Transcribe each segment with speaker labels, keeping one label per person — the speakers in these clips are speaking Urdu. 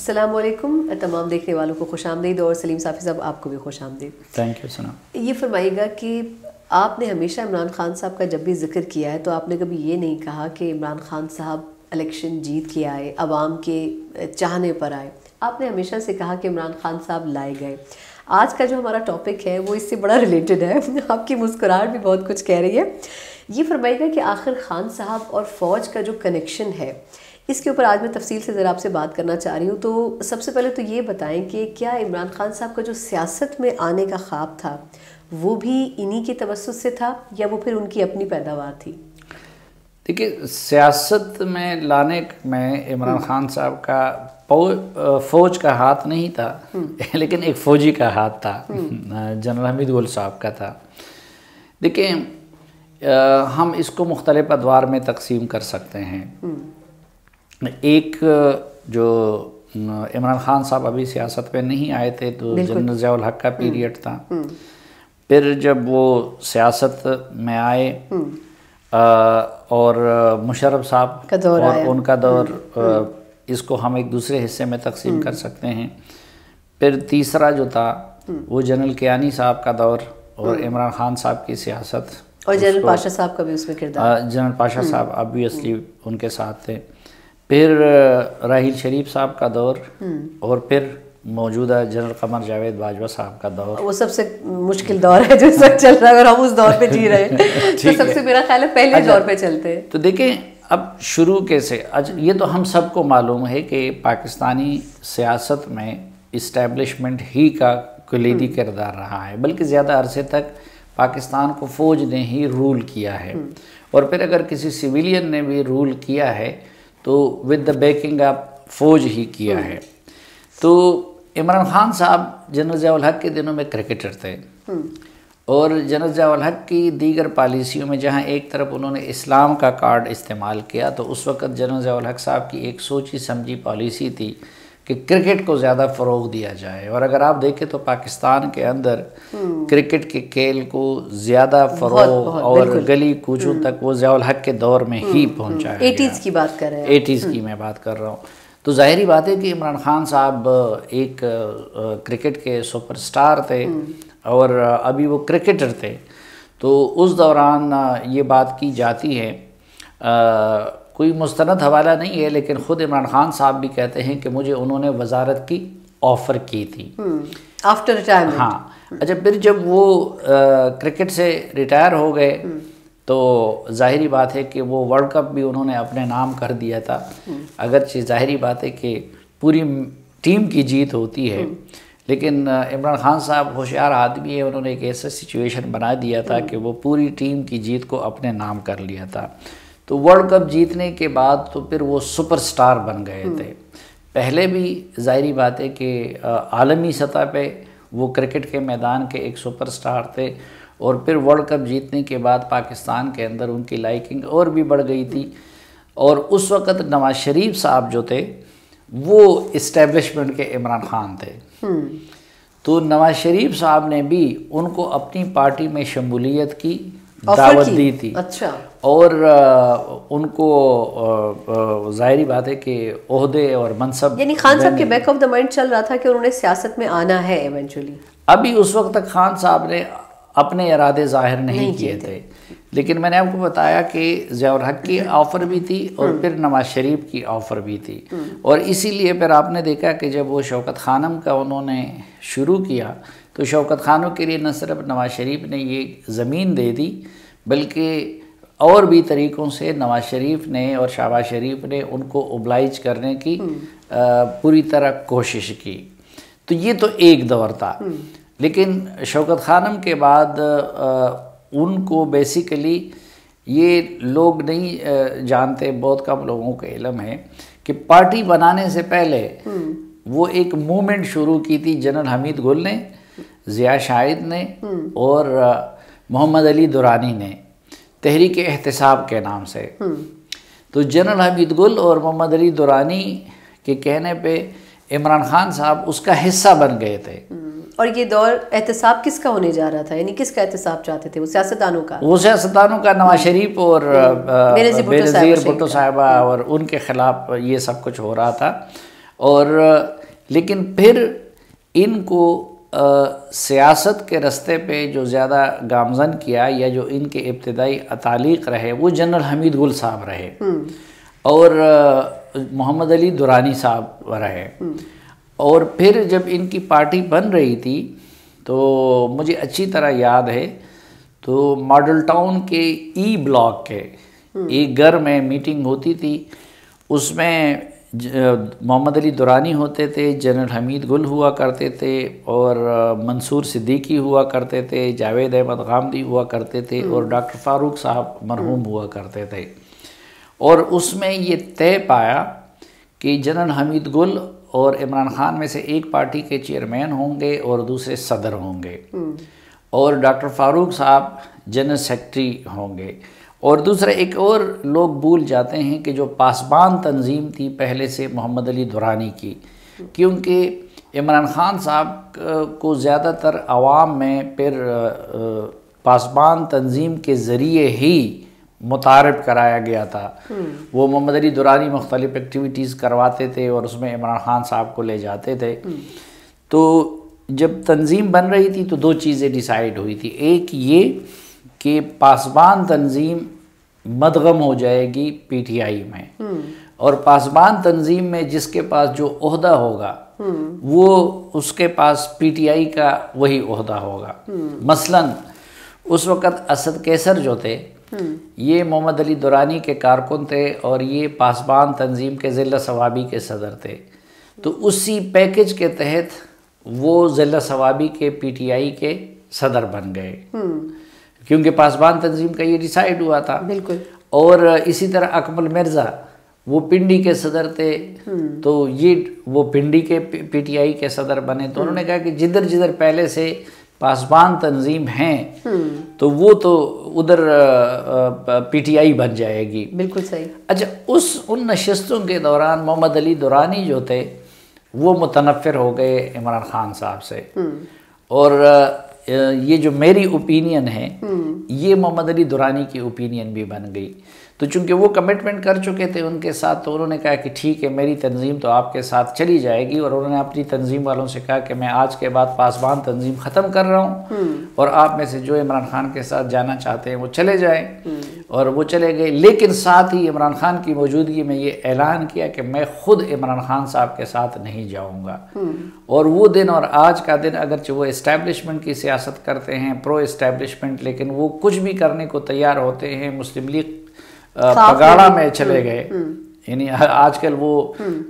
Speaker 1: السلام علیکم تمام دیکھنے والوں کو خوش آمدید، اور سلیم صافی صاحب آپ کو بھی خوش آمدید.
Speaker 2: تھینک یو سنا.
Speaker 1: یہ فرمائیے گا کہ آپ نے ہمیشہ عمران خان صاحب کا جب بھی ذکر کیا ہے تو آپ نے کبھی یہ نہیں کہا کہ عمران خان صاحب الیکشن جیت کے آئے، عوام کے چاہنے پر آئے. آپ نے ہمیشہ سے کہا کہ عمران خان صاحب لائے گئے. آج کا جو ہمارا ٹاپک ہے وہ اس سے بڑا ریلیٹڈ ہے. آپ کی مسکراہٹ بھی بہت کچھ کہہ رہی ہے. یہ فرمائیے گا کہ آخر خان صاحب اور فوج کا جو کنیکشن ہے، اس کے اوپر آج میں تفصیل سے ذرا آپ سے بات کرنا چاہ رہی ہوں. تو سب سے پہلے تو یہ بتائیں کہ کیا عمران خان صاحب کا جو سیاست میں آنے کا خواب تھا وہ بھی انہی کے توسط سے تھا یا وہ پھر ان کی اپنی پیداوار تھی؟
Speaker 2: دیکھیے، سیاست میں لانے میں عمران خان صاحب کا فوج کا ہاتھ نہیں تھا، لیکن ایک فوجی کا ہاتھ تھا، جنرل حمید گل صاحب کا تھا. دیکھیں، ہم اس کو مختلف ادوار میں تقسیم کر سکتے ہیں. ایک جو عمران خان صاحب ابھی سیاست پہ نہیں آئے تھے تو جنرل ضیاء الحق کا پیریڈ تھا. پھر جب وہ سیاست میں آئے اور مشرف صاحب اور ان کا دور، اس کو ہم ایک دوسرے حصے میں تقسیم کر سکتے ہیں. پھر تیسرا جو تھا وہ جنرل کیانی صاحب کا دور اور عمران خان صاحب کی سیاست،
Speaker 1: اور جنرل پاشا صاحب کا بھی اس میں کردار.
Speaker 2: جنرل پاشا صاحب obviously ان کے ساتھ تھے. پھر راحیل شریف صاحب کا دور، اور پھر موجودہ جنرل قمر جاوید باجوہ صاحب کا دور.
Speaker 1: وہ سب سے مشکل دور ہے جو اس وقت چل رہا ہے، اور ہم اس دور پہ جی رہے ہیں. تو سب سے میرا خیال ہے پہلے دور پہ چلتے ہیں.
Speaker 2: تو دیکھیں، اب شروع کیسے، یہ تو ہم سب کو معلوم ہے کہ پاکستانی سیاست میں اسٹیبلشمنٹ ہی کا کلیدی کردار رہا ہے، بلکہ زیادہ عرصے تک پاکستان کو فوج نے ہی رول کیا ہے. اور پھر اگر کسی سویلین نے بھی رول کیا ہے تو ود دا بیکنگ آف فوج ہی کیا ہے. تو عمران خان صاحب جنرل ضیاء الحق کے دنوں میں کرکٹر تھے، اور جنرل ضیاء الحق کی دیگر پالیسیوں میں جہاں ایک طرف انہوں نے اسلام کا کارڈ استعمال کیا، تو اس وقت جنرل ضیاء الحق صاحب کی ایک سوچی سمجھی پالیسی تھی کہ کرکٹ کو زیادہ فروغ دیا جائے. اور اگر آپ دیکھیں تو پاکستان کے اندر کرکٹ کے کھیل کو زیادہ فروغ اور گلی کوچوں تک وہ ضیاء الحق کے دور میں ہی پہنچایا گیا.
Speaker 1: 80s کی بات کر رہے ہیں.
Speaker 2: 80s کی میں بات کر رہا ہوں. تو ظاہری بات ہے کہ عمران خان صاحب ایک کرکٹ کے سپر سٹار تھے، اور ابھی وہ کرکٹر تھے. تو اس دوران یہ بات کی جاتی ہے، کوئی مستند حوالہ نہیں ہے، لیکن خود عمران خان صاحب بھی کہتے ہیں کہ مجھے انہوں نے وزارت کی آفر کی تھی
Speaker 1: آفٹر ریٹائرمنٹ.
Speaker 2: ہاں، اچھا، پھر جب وہ کرکٹ سے ریٹائر ہو گئے تو ظاہری بات ہے کہ وہ ورلڈ کپ بھی انہوں نے اپنے نام کر دیا تھا. اگرچہ ظاہری بات ہے کہ پوری ٹیم کی جیت ہوتی ہے، لیکن عمران خان صاحب ہوشیار آدمی ہے، انہوں نے ایک ایسا سچویشن بنا دیا تھا کہ وہ پوری ٹیم کی جیت کو اپنے نام کر لیا تھا. تو ورلڈ کپ جیتنے کے بعد تو پھر وہ سپر سٹار بن گئے تھے. پہلے بھی ظاہری بات ہے کہ عالمی سطح پہ وہ کرکٹ کے میدان کے ایک سپر سٹار تھے، اور پھر ورلڈ کپ جیتنے کے بعد پاکستان کے اندر ان کی لائکنگ اور بھی بڑھ گئی تھی. اور اس وقت نواز شریف صاحب جو تھے وہ اسٹیبلشمنٹ کے عمران خان تھے. تو نواز شریف صاحب نے بھی ان کو اپنی پارٹی میں شمولیت کی دعوت دی تھی.
Speaker 1: اچھا. اور
Speaker 2: ان کو ظاہری بات ہے کہ عہدے اور منصب،
Speaker 1: یعنی خان صاحب کے بیک آف دا مائنڈ چل رہا تھا کہ انہوں نے سیاست میں آنا ہے ایونچولی.
Speaker 2: ابھی اس وقت تک خان صاحب نے اپنے ارادے ظاہر نہیں کیے تھے، لیکن میں نے آپ کو بتایا کہ ضیاء الحق کی آفر بھی تھی اور پھر نواز شریف کی آفر بھی تھی. اور اسی لیے پھر آپ نے دیکھا کہ جب وہ شوکت خانم کا انہوں نے شروع کیا تو شوکت خانم کے لیے نہ صرف نواز شریف نے یہ زمین دے دی، بلکہ اور بھی طریقوں سے نواز شریف نے اور شہباز شریف نے ان کو اوبلائج کرنے کی پوری طرح کوشش کی. تو یہ تو ایک دور تھا. لیکن شوکت خانم کے بعد ان کو بیسیکلی یہ لوگ نہیں جانتے، بہت کم لوگوں کا علم ہے کہ پارٹی بنانے سے پہلے وہ ایک موومنٹ شروع کی تھی جنرل حمید گل نے، ضیاء شاہد نے اور محمد علی دورانی نے، تحریک احتساب کے نام سے. تو جنرل حمید گل اور محمد علی دورانی کے کہنے پہ عمران خان صاحب اس کا حصہ بن گئے تھے.
Speaker 1: اور یہ دور احتساب کس کا ہونے جا رہا تھا، یعنی کس کا احتساب چاہتے تھے وہ؟ سیاستدانوں کا.
Speaker 2: وہ سیاستدانوں کا، نواز شریف اور بے نظیر بھٹو صاحبہ اور ان کے خلاف یہ سب کچھ ہو رہا تھا. اور لیکن پھر ان کو سیاست کے رستے پہ جو زیادہ گامزن کیا یا جو ان کے ابتدائی تعلیق رہے وہ جنرل حمید گل صاحب رہے اور محمد علی درانی صاحب رہے. اور پھر جب ان کی پارٹی بن رہی تھی تو مجھے اچھی طرح یاد ہے تو ماڈل ٹاؤن کے ای بلاک کے ایک گھر میں میٹنگ ہوتی تھی. اس میں محمد علی درانی ہوتے تھے, جنرل حمید گل ہوا کرتے تھے, اور منصور صدیقی ہوا کرتے تھے, جاوید احمد غامدی ہوا کرتے تھے, اور ڈاکٹر فاروق صاحب مرحوم ہوا کرتے تھے. اور اس میں یہ طے پایا کہ جنرل حمید گل اور عمران خان میں سے ایک پارٹی کے چیئرمین ہوں گے اور دوسرے صدر ہوں گے, اور ڈاکٹر فاروق صاحب جنرل سیکرٹری ہوں گے. اور دوسرا ایک اور لوگ بھول جاتے ہیں کہ جو پاسبان تنظیم تھی پہلے سے محمد علی درانی کی, کیونکہ عمران خان صاحب کو زیادہ تر عوام میں پھر پاسبان تنظیم کے ذریعے ہی متعارف کرایا گیا تھا. وہ محمد علی درانی مختلف ایکٹیویٹیز کرواتے تھے اور اس میں عمران خان صاحب کو لے جاتے تھے. تو جب تنظیم بن رہی تھی تو دو چیزیں ڈیسائیڈ ہوئی تھی. ایک یہ کہ پاسبان تنظیم مدغم ہو جائے گی پی ٹی آئی میں, اور پاسبان تنظیم میں جس کے پاس جو عہدہ ہوگا وہ اس کے پاس پی ٹی آئی کا وہی عہدہ ہوگا. مثلاً اس وقت اسد کیسر جو تھے یہ محمد علی درانی کے کارکن تھے اور یہ پاسبان تنظیم کے ضلع ثوابی کے صدر تھے. تو اسی پیکج کے تحت وہ ضلع ثوابی کے پی ٹی آئی کے صدر بن گئے, کیونکہ پاسبان تنظیم کا یہ ڈیسائیڈ ہوا تھا.
Speaker 1: بالکل.
Speaker 2: اور اسی طرح اکمل مرزا وہ پنڈی کے صدر تھے, تو یہ وہ پنڈی کے پی ٹی آئی کے صدر بنے. تو انہوں نے کہا کہ جدھر جدھر پہلے سے پاسبان تنظیم ہیں تو وہ تو ادھر پی ٹی آئی بن جائے گی.
Speaker 1: بالکل صحیح.
Speaker 2: اچھا, ان نشستوں کے دوران محمد علی درانی جو تھے وہ متنفر ہو گئے عمران خان صاحب سے, اور یہ جو میری اوپینین ہے یہ محمد علی درانی کی اوپینین بھی بن گئی. تو چونکہ وہ کمٹمنٹ کر چکے تھے ان کے ساتھ, تو انہوں نے کہا کہ ٹھیک ہے میری تنظیم تو آپ کے ساتھ چلی جائے گی. اور انہوں نے اپنی تنظیم والوں سے کہا کہ میں آج کے بعد پاسبان تنظیم ختم کر رہا ہوں, اور آپ میں سے جو عمران خان کے ساتھ جانا چاہتے ہیں وہ چلے جائیں. اور وہ چلے گئے, لیکن ساتھ ہی عمران خان کی موجودگی میں یہ اعلان کیا کہ میں خود عمران خان صاحب کے ساتھ نہیں جاؤں گا. اور وہ دن اور آج کا دن اگرچہ وہ اسٹیبلشمنٹ کی سیاست کرتے ہیں, پرو اسٹیبلشمنٹ, لیکن وہ کچھ بھی کرنے کو تیار ہوتے ہیں. مسلم لیگ پگاڑا میں چلے گئے, یعنی آج کل وہ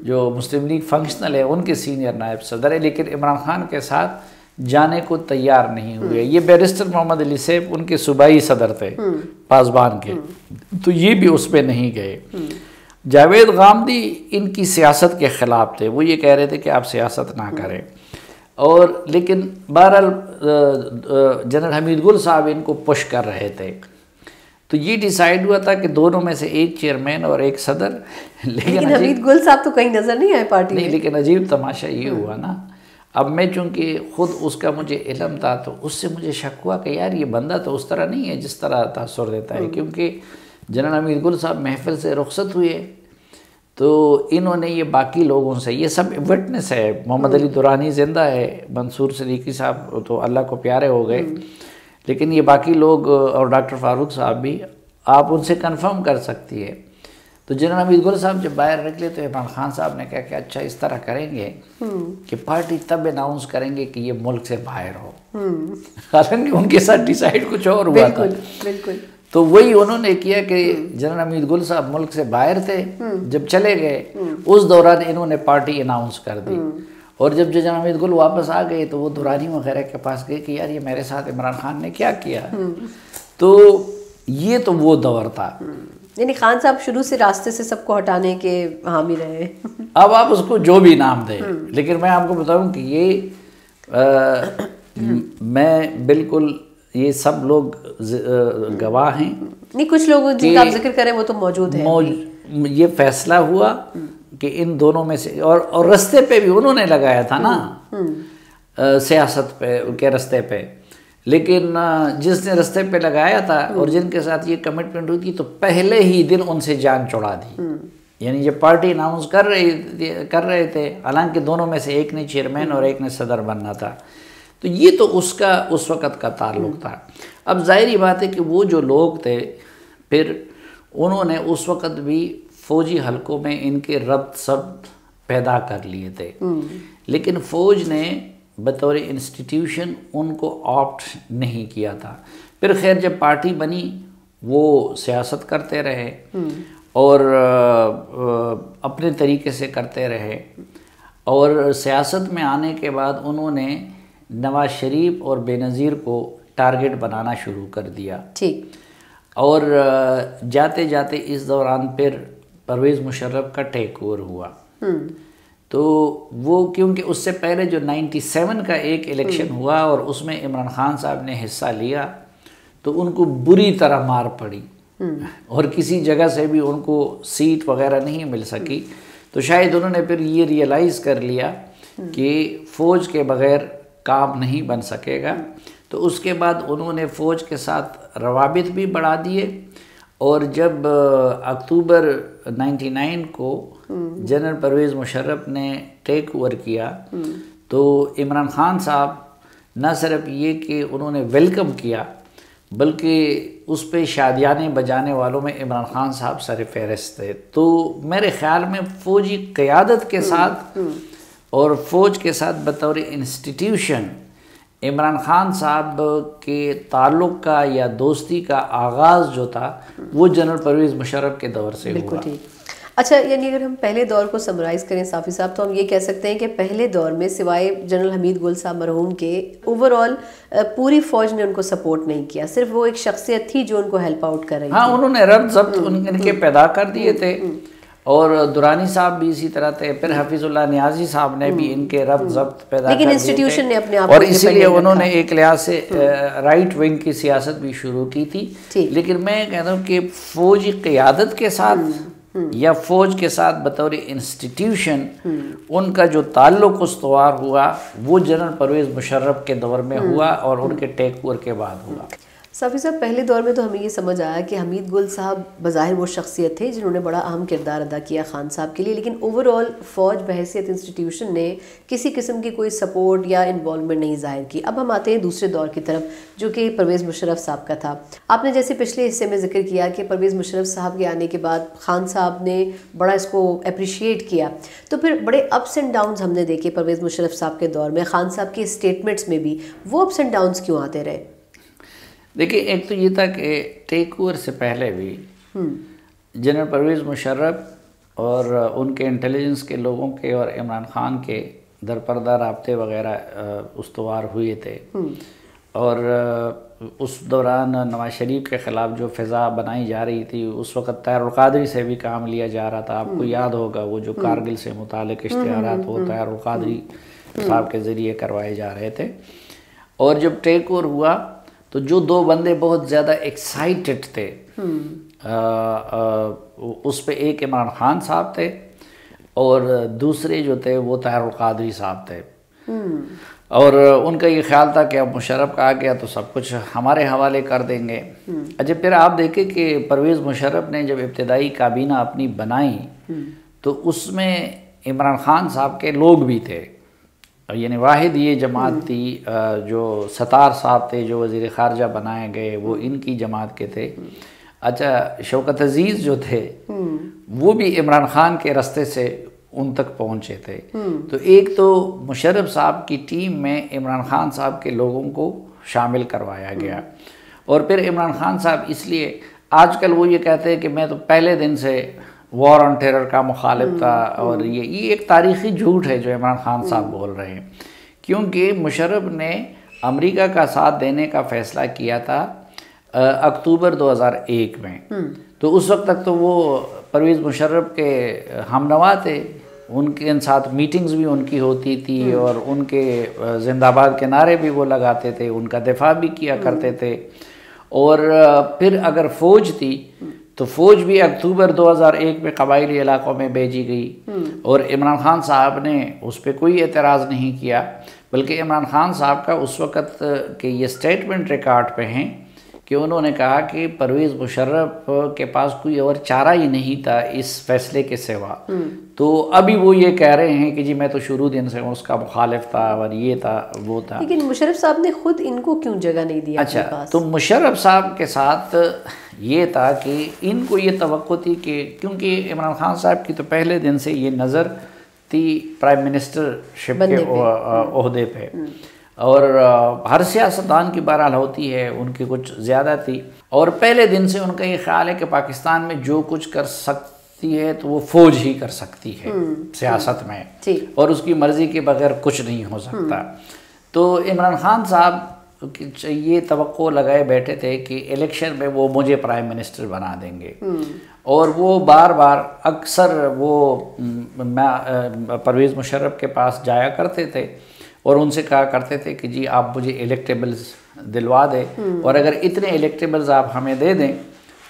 Speaker 2: جو مسلم لیگ فنکشنل ہے ان کے سینئر نائب صدر ہے, لیکن عمران خان کے ساتھ جانے کو تیار نہیں ہوئے. یہ barrister Muhammad Ali safe in کے صوبائی صدر تھے پاسبان کے, تو یہ بھی اس پہ نہیں گئے. جاوید غامدی ان کی سیاست کے خلاف تھے, وہ یہ کہہ رہے تھے کہ آپ سیاست نہ کریں. اور لیکن بہرحال جنرل حمید گل صاحب ان کو پش کر رہے تھے. تو یہ ڈیسائیڈ ہوا تھا کہ دونوں میں سے ایک چیئرمین اور ایک صدر.
Speaker 1: لیکن حمید گل صاحب تو کہیں نظر نہیں آئے پارٹی
Speaker 2: نہیں, لیکن عجیب تماشا یہ ہوا نا, اب میں چونکہ خود اس کا مجھے علم تھا تو اس سے مجھے شک ہوا کہ یار یہ بندہ تو اس طرح نہیں ہے جس طرح تاثر دیتا ہے. کیونکہ جنرل حمید گل صاحب محفل سے رخصت ہوئے تو انہوں نے یہ باقی لوگوں سے, یہ سب وٹنس ہے, محمد علی درانی زندہ ہے, منصور صدیقی صاحب تو اللہ کو پیارے ہو گئے, لیکن یہ باقی لوگ اور ڈاکٹر فاروق صاحب بھی آپ ان سے کنفرم کر سکتی ہے. تو جنرل حمید گل صاحب جب باہر نکلے تو عمران خان صاحب نے کہا کہ اچھا اس طرح کریں گے کہ پارٹی تب اناؤنس کریں گے کہ یہ ملک سے باہر ہو. حالانکہ ان کے ساتھ ڈیسائیڈ کچھ اور ہوا تھا.
Speaker 1: بالکل.
Speaker 2: تو وہی انہوں نے کیا کہ جنرل حمید گل صاحب ملک سے باہر تھے, جب چلے گئے اس دوران انہوں نے پارٹی اناؤنس کر دی. اور جب جنرل حمید گل واپس آ گئے تو وہ درانی وغیرہ کے پاس گئے کہ یار یہ میرے ساتھ عمران خان نے کیا کیا. تو یہ تو وہ دور تھا.
Speaker 1: یعنی خان صاحب شروع سے راستے سے سب کو ہٹانے کے حامی رہے.
Speaker 2: اب آپ اس کو جو بھی نام دیں, لیکن میں آپ کو بتاؤں کہ یہ میں بالکل یہ سب لوگ گواہ ہیں.
Speaker 1: نہیں, کچھ لوگ جن کا آپ ذکر کریں وہ تو موجود ہیں.
Speaker 2: یہ فیصلہ ہوا کہ ان دونوں میں سے, اور رستے پہ بھی انہوں نے لگایا تھا نا سیاست پہ کے رستے پہ, لیکن جس نے رستے پہ لگایا تھا اور جن کے ساتھ یہ کمٹمنٹ ہوئی تھی تو پہلے ہی دن ان سے جان چھڑا دی. یعنی جب پارٹی اناؤنس کر رہے تھے، حالانکہ دونوں میں سے ایک نے چیئرمین اور ایک نے صدر بننا تھا، تو یہ تو اس کا اس وقت کا تعلق تھا۔ اب ظاہری بات ہے کہ وہ جو لوگ تھے پھر انہوں نے اس وقت بھی فوجی حلقوں میں ان کے ربط سب پیدا کر لیے تھے، لیکن فوج نے بطور انسٹیٹیوشن ان کو آپٹ نہیں کیا تھا۔ پھر خیر جب پارٹی بنی وہ سیاست کرتے رہے اور اپنے طریقے سے کرتے رہے، اور سیاست میں آنے کے بعد انہوں نے نواز شریف اور بے نظیر کو ٹارگٹ بنانا شروع کر دیا،
Speaker 1: ٹھیک، اور
Speaker 2: جاتے جاتے اس دوران پھر پرویز مشرف کا ٹیک اوور ہوا۔ تو وہ کیونکہ اس سے پہلے جو 97 کا ایک الیکشن ہوا اور اس میں عمران خان صاحب نے حصہ لیا تو ان کو بری طرح مار پڑی اور کسی جگہ سے بھی ان کو سیٹ وغیرہ نہیں مل سکی، تو شاید انہوں نے پھر یہ ریئلائز کر لیا کہ فوج کے بغیر کام نہیں بن سکے گا، تو اس کے بعد انہوں نے فوج کے ساتھ روابط بھی بڑھا دیے، اور جب اکتوبر 99 کو جنرل پرویز مشرف نے ٹیک اوور کیا تو عمران خان صاحب نہ صرف یہ کہ انہوں نے ویلکم کیا بلکہ اس پہ شادیانے بجانے والوں میں عمران خان صاحب سر فہرست تھے۔ تو میرے خیال میں فوجی قیادت کے ساتھ اور فوج کے ساتھ بطور انسٹیٹیوشن عمران خان صاحب کے تعلق کا یا دوستی کا آغاز جو تھا وہ جنرل پرویز مشرف کے دور سے ہوا۔
Speaker 1: اچھا، یعنی اگر ہم پہلے دور کو سمرائز کریں صافی صاحب، تو ہم یہ کہہ سکتے ہیں کہ پہلے دور میں سوائے جنرل حمید گل صاحب مرحوم کے اوور آل پوری فوج نے ان کو سپورٹ نہیں کیا، صرف وہ ایک شخصیت تھی جو ان کو ہیلپ آؤٹ کر رہی تھی۔
Speaker 2: ہاں، انہوں نے ربط ضبط ان کے پیدا کر دیے تھے، اور دورانی صاحب بھی اسی طرح تھے، پھر حفیظ اللہ نیازی صاحب نے بھی ان کے ربط ضبط پیدا کر دیے،
Speaker 1: لیکن انسٹیٹیوشن نے اپنے آپ
Speaker 2: اور اسی لیے انہوں نے ایک لحاظ سے رائٹ ونگ کی سیاست بھی شروع کی تھی۔ لیکن میں کہتا ہوں کہ فوجی قیادت کے ساتھ یا فوج کے ساتھ بطور انسٹیٹیوشن ان کا جو تعلق استوار ہوا وہ جنرل پرویز مشرف کے دور میں ہوا اور ان کے ٹیک اوور کے بعد ہوا۔
Speaker 1: صافی صاحب، پہلے دور میں تو ہمیں یہ سمجھ آیا کہ حمید گل صاحب بظاہر وہ شخصیت تھے جنہوں نے بڑا اہم کردار ادا کیا خان صاحب کے لیے، لیکن اوور آل فوج بحیثیت انسٹیٹیوشن نے کسی قسم کی کوئی سپورٹ یا انوالومنٹ نہیں ظاہر کی۔ اب ہم آتے ہیں دوسرے دور کی طرف جو کہ پرویز مشرف صاحب کا تھا۔ آپ نے جیسے پچھلے حصے میں ذکر کیا کہ پرویز مشرف صاحب کے آنے کے بعد خان صاحب نے بڑا اس کو اپریشیٹ کیا، تو پھر بڑے اپس اینڈ ڈاؤنز ہم نے دیکھے پرویز مشرف صاحب کے دور میں، خان صاحب کے اسٹیٹمنٹس میں بھی وہ اپس اینڈ ڈاؤنز کیوں آتے رہے؟
Speaker 2: دیکھیں، ایک تو یہ تھا کہ ٹیک اوور سے پہلے بھی جنرل پرویز مشرف اور ان کے انٹیلیجنس کے لوگوں کے اور عمران خان کے درپردہ رابطے وغیرہ استوار ہوئے تھے، اور اس دوران نواز شریف کے خلاف جو فضا بنائی جا رہی تھی اس وقت طاہر القادری سے بھی کام لیا جا رہا تھا۔ آپ کو یاد ہوگا وہ جو کارگل سے متعلق اشتہارات وہ طاہر القادری صاحب کے ذریعے کروائے جا رہے تھے، اور جب ٹیک اوور ہوا تو جو دو بندے بہت زیادہ ایکسائٹڈ تھے اس پہ ایک عمران خان صاحب تھے اور دوسرے جو تھے وہ طاہر القادری صاحب تھے، اور ان کا یہ خیال تھا کہ اب مشرف کا آ گیا تو سب کچھ ہمارے حوالے کر دیں گے۔ اچھا، پھر آپ دیکھیں کہ پرویز مشرف نے جب ابتدائی کابینہ اپنی بنائی تو اس میں عمران خان صاحب کے لوگ بھی تھے، یعنی واحد یہ جماعت تھی جو ستار صاحب تھے جو وزیر خارجہ بنائے گئے وہ ان کی جماعت کے تھے۔ اچھا، شوکت عزیز جو تھے وہ بھی عمران خان کے راستے سے ان تک پہنچے تھے۔ تو ایک تو مشرف صاحب کی ٹیم میں عمران خان صاحب کے لوگوں کو شامل کروایا گیا، اور پھر عمران خان صاحب اس لیے آج کل وہ یہ کہتے ہیں کہ میں تو پہلے دن سے وار آن ٹیرر کا مخالف تھا، اور یہ ایک تاریخی جھوٹ ہے جو عمران خان صاحب بول رہے ہیں، کیونکہ مشرف نے امریکہ کا ساتھ دینے کا فیصلہ کیا تھا اکتوبر 2001 میں، تو اس وقت تک تو وہ پرویز مشرف کے ہمنوا تھے، ان کے ساتھ میٹنگز بھی ان کی ہوتی تھی اور ان کے زندہ باد کے نعرے بھی وہ لگاتے تھے، ان کا دفاع بھی کیا کرتے تھے، اور پھر اگر فوج تھی تو فوج بھی اکتوبر 2001 میں قبائلی علاقوں میں بھیجی گئی، اور عمران خان صاحب نے اس پہ کوئی اعتراض نہیں کیا، بلکہ عمران خان صاحب کا اس وقت کہ یہ سٹیٹمنٹ ریکارڈ پہ ہیں کہ انہوں نے کہا کہ پرویز مشرف کے پاس کوئی اور چارہ ہی نہیں تھا اس فیصلے کے سوا، تو ابھی وہ یہ کہہ رہے ہیں کہ جی میں تو شروع دن سے اس کا مخالف تھا اور یہ تھا وہ تھا.
Speaker 1: لیکن مشرف صاحب نے خود ان کو کیوں جگہ نہیں دیا؟
Speaker 2: اچھا، تو مشرف صاحب کے ساتھ یہ تھا کہ ان کو یہ توقع تھی کہ کیونکہ عمران خان صاحب کی تو پہلے دن سے یہ نظر تھی پرائم منسٹر شپ کے عہدے پہ، اور ہر سیاستدان کی بہرحال ہوتی ہے، ان کی کچھ زیادہ تھی، اور پہلے دن سے ان کا یہ خیال ہے کہ پاکستان میں جو کچھ کر سکتی ہے تو وہ فوج ہی کر سکتی ہے سیاست میں، اور اس کی مرضی کے بغیر کچھ نہیں ہو سکتا. تو عمران خان صاحب یہ توقع لگائے بیٹھے تھے کہ الیکشن میں وہ مجھے پرائم منسٹر بنا دیں گے، اور وہ بار بار اکثر وہ پرویز مشرف کے پاس جایا کرتے تھے اور ان سے کہا کرتے تھے کہ جی آپ مجھے الیکٹیبلز دلوا دیں، اور اگر اتنے الیکٹیبلز آپ ہمیں دے دیں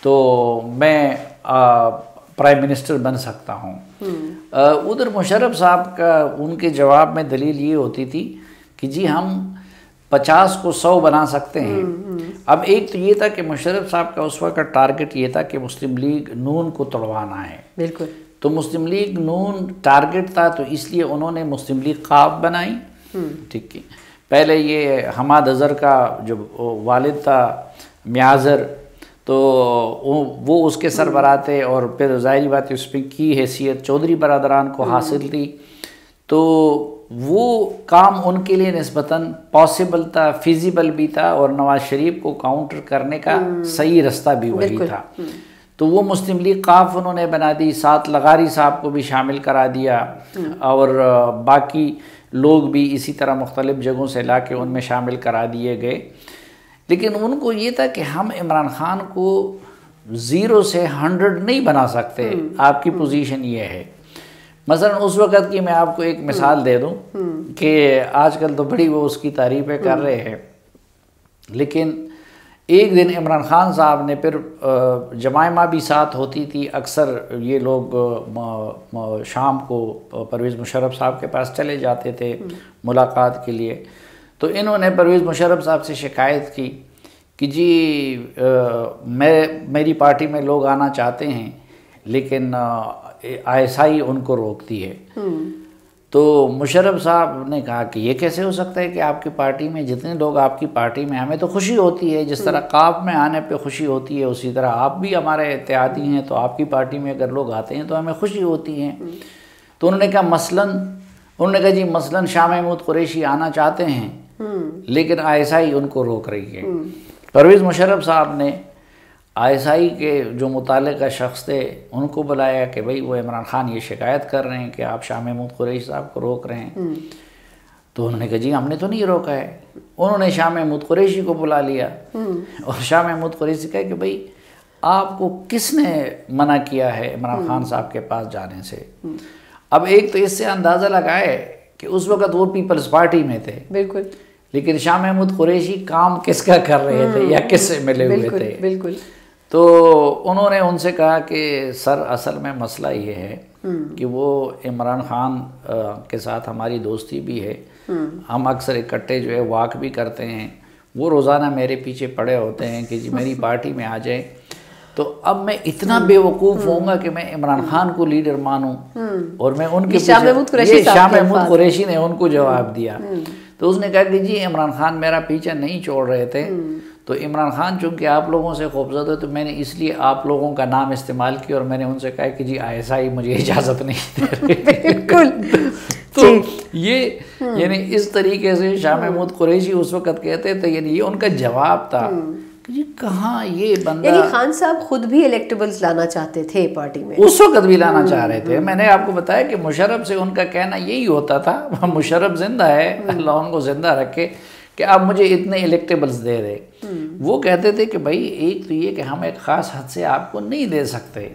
Speaker 2: تو میں پرائم منسٹر بن سکتا ہوں. ادھر مشرف صاحب کا ان کے جواب میں دلیل یہ ہوتی تھی کہ جی ہم 50 کو 100 بنا سکتے ہیں. اب ایک تو یہ تھا کہ مشرف صاحب کا اس وقت ٹارگٹ یہ تھا کہ مسلم لیگ نون کو توڑوانا ہے. بالکل. تو مسلم لیگ نون ٹارگٹ تھا، تو اس لیے انہوں نے مسلم لیگ قاف بنائی. ٹھیک ہے، پہلے یہ حماد اظہر کا جو والد تھا میازر، تو وہ اس کے سربراہ تھے، اور پھر ظاہری بات اس پہ کی حیثیت چودھری برادران کو حاصل تھی، تو وہ کام ان کے لیے نسبتاً پاسبل تھا، فیزیبل بھی تھا، اور نواز شریف کو کاؤنٹر کرنے کا صحیح رستہ بھی وہی تھا. تو وہ مسلم لیگ قاف انہوں نے بنا دی، ساتھ لغاری صاحب کو بھی شامل کرا دیا، اور باقی لوگ بھی اسی طرح مختلف جگہوں سے لا کے ان میں شامل کرا دیے گئے. لیکن ان کو یہ تھا کہ ہم عمران خان کو 0 سے 100 نہیں بنا سکتے. آپ کی پوزیشن یہ ہے. مثلا اس وقت کی میں آپ کو ایک مثال دے دوں کہ آج کل تو بڑی وہ اس کی تعریفیں کر رہے ہیں، لیکن ایک دن عمران خان صاحب نے، پھر جمائمہ بھی ساتھ ہوتی تھی، اکثر یہ لوگ شام کو پرویز مشرف صاحب کے پاس چلے جاتے تھے ملاقات کے لیے. تو انہوں نے پرویز مشرف صاحب سے شکایت کی کہ جی میری پارٹی میں لوگ آنا چاہتے ہیں لیکن ISI ان کو روکتی ہے. تو مشرف صاحب نے کہا کہ یہ کیسے ہو سکتا ہے کہ آپ کی پارٹی میں جتنے لوگ آپ کی پارٹی میں، ہمیں تو خوشی ہوتی ہے، جس طرح قاف میں آنے پہ خوشی ہوتی ہے اسی طرح آپ بھی ہمارے اتحادی ہیں، تو آپ کی پارٹی میں اگر لوگ آتے ہیں تو ہمیں خوشی ہوتی ہے. تو انہوں نے کہا جی مثلاً شاہ محمود قریشی آنا چاہتے ہیں لیکن ISI ان کو روک رہی ہے. پرویز مشرف صاحب نے ISI کے جو متعلقہ شخص تھے ان کو بلایا کہ بھئی وہ عمران خان یہ شکایت کر رہے ہیں کہ آپ شاہ محمود قریشی صاحب کو روک رہے ہیں. تو انہوں نے کہا جی ہم نے تو نہیں روکا ہے. انہوں نے شاہ محمود قریشی کو بلا لیا اور شاہ محمود قریشی سے کہا کہ بھئی آپ کو کس نے منع کیا ہے عمران خان صاحب کے پاس جانے سے. اب ایک تو اس سے اندازہ لگائے کہ اس وقت وہ پیپلز پارٹی میں تھے، بالکل، لیکن شاہ محمود قریشی کام کس کا کر رہے تھے یا کس سے ملے ہوئے تھے. بالکل. تو انہوں نے ان سے کہا کہ سر اصل میں مسئلہ یہ ہے کہ وہ عمران خان کے ساتھ ہماری دوستی بھی ہے، ہم اکثر اکٹھے جو ہے واک بھی کرتے ہیں، وہ روزانہ میرے پیچھے پڑے ہوتے ہیں کہ جی میری پارٹی میں آ جائیں. تو اب میں اتنا بے وقوف ہوں گا کہ میں عمران خان کو لیڈر مانوں، اور میں ان کے شاہ محمود قریشی نے ان کو جواب دیا. تو اس نے کہا کہ جی عمران خان میرا پیچھا نہیں چھوڑ رہے تھے، تو عمران خان چونکہ آپ لوگوں سے خوفزدہ ہے تو میں نے اس لیے آپ لوگوں کا نام استعمال کیا، اور میں نے ان سے کہا کہ جی ISI مجھے اجازت نہیں دے رہی. بالکل. تو یہ یعنی اس طریقے سے شاہ محمود قریشی اس وقت کہتے تھے، یعنی یہ ان کا جواب تھا کہ جی کہاں یہ بندہ.
Speaker 1: یعنی خان صاحب خود بھی الیکٹیبلز لانا چاہتے تھے پارٹی میں،
Speaker 2: اس وقت بھی لانا چاہ رہے تھے. میں نے آپ کو بتایا کہ مشرف سے ان کا کہنا یہی ہوتا تھا، مشرف زندہ ہے، اللہ ان کو زندہ رکھے، کہ آپ مجھے اتنے الیکٹیبلز دے دے. وہ کہتے تھے کہ بھائی ایک تو یہ کہ ہم ایک خاص حد سے آپ کو نہیں دے سکتے،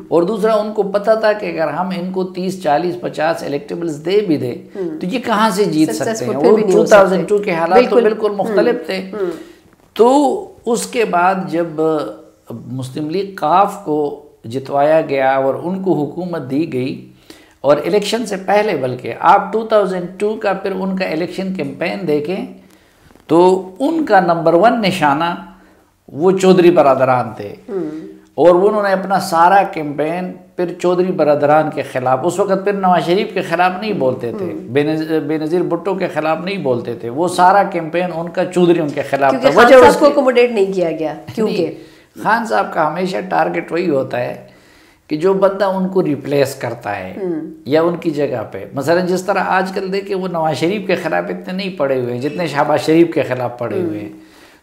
Speaker 2: اور دوسرا ان کو پتہ تھا کہ اگر ہم ان کو 30 40 50 الیکٹیبلز دے بھی دیں تو یہ کہاں سے جیت سکتے ہیں. وہ 2002 کے حالات تو بالکل مختلف تھے. تو اس کے بعد جب مسلم لیگ قاف کو جتوایا گیا اور ان کو حکومت دی گئی، اور الیکشن سے پہلے بلکہ آپ 2002 کا پھر ان کا الیکشن کیمپین دیکھیں تو ان کا نمبر 1 نشانہ وہ چودھری برادران تھے، اور انہوں نے اپنا سارا کیمپین پھر چودھری برادران کے خلاف، اس وقت پھر نواز شریف کے خلاف نہیں بولتے تھے، بے نظیر بھٹو کے خلاف نہیں بولتے تھے، وہ سارا کیمپین ان کا چودھریوں کے خلاف تھا۔
Speaker 1: خان صاحب کو اکوموڈیٹ نہیں کیا گیا، کیونکہ
Speaker 2: خان صاحب کا ہمیشہ ٹارگٹ وہی ہوتا ہے کہ جو بندہ ان کو ریپلیس کرتا ہے یا ان کی جگہ پہ، مثلا جس طرح آج کل دیکھیں وہ نواز شریف کے خلاف اتنے نہیں پڑے ہوئے ہیں جتنے شہباز شریف کے خلاف پڑے ہوئے ہیں،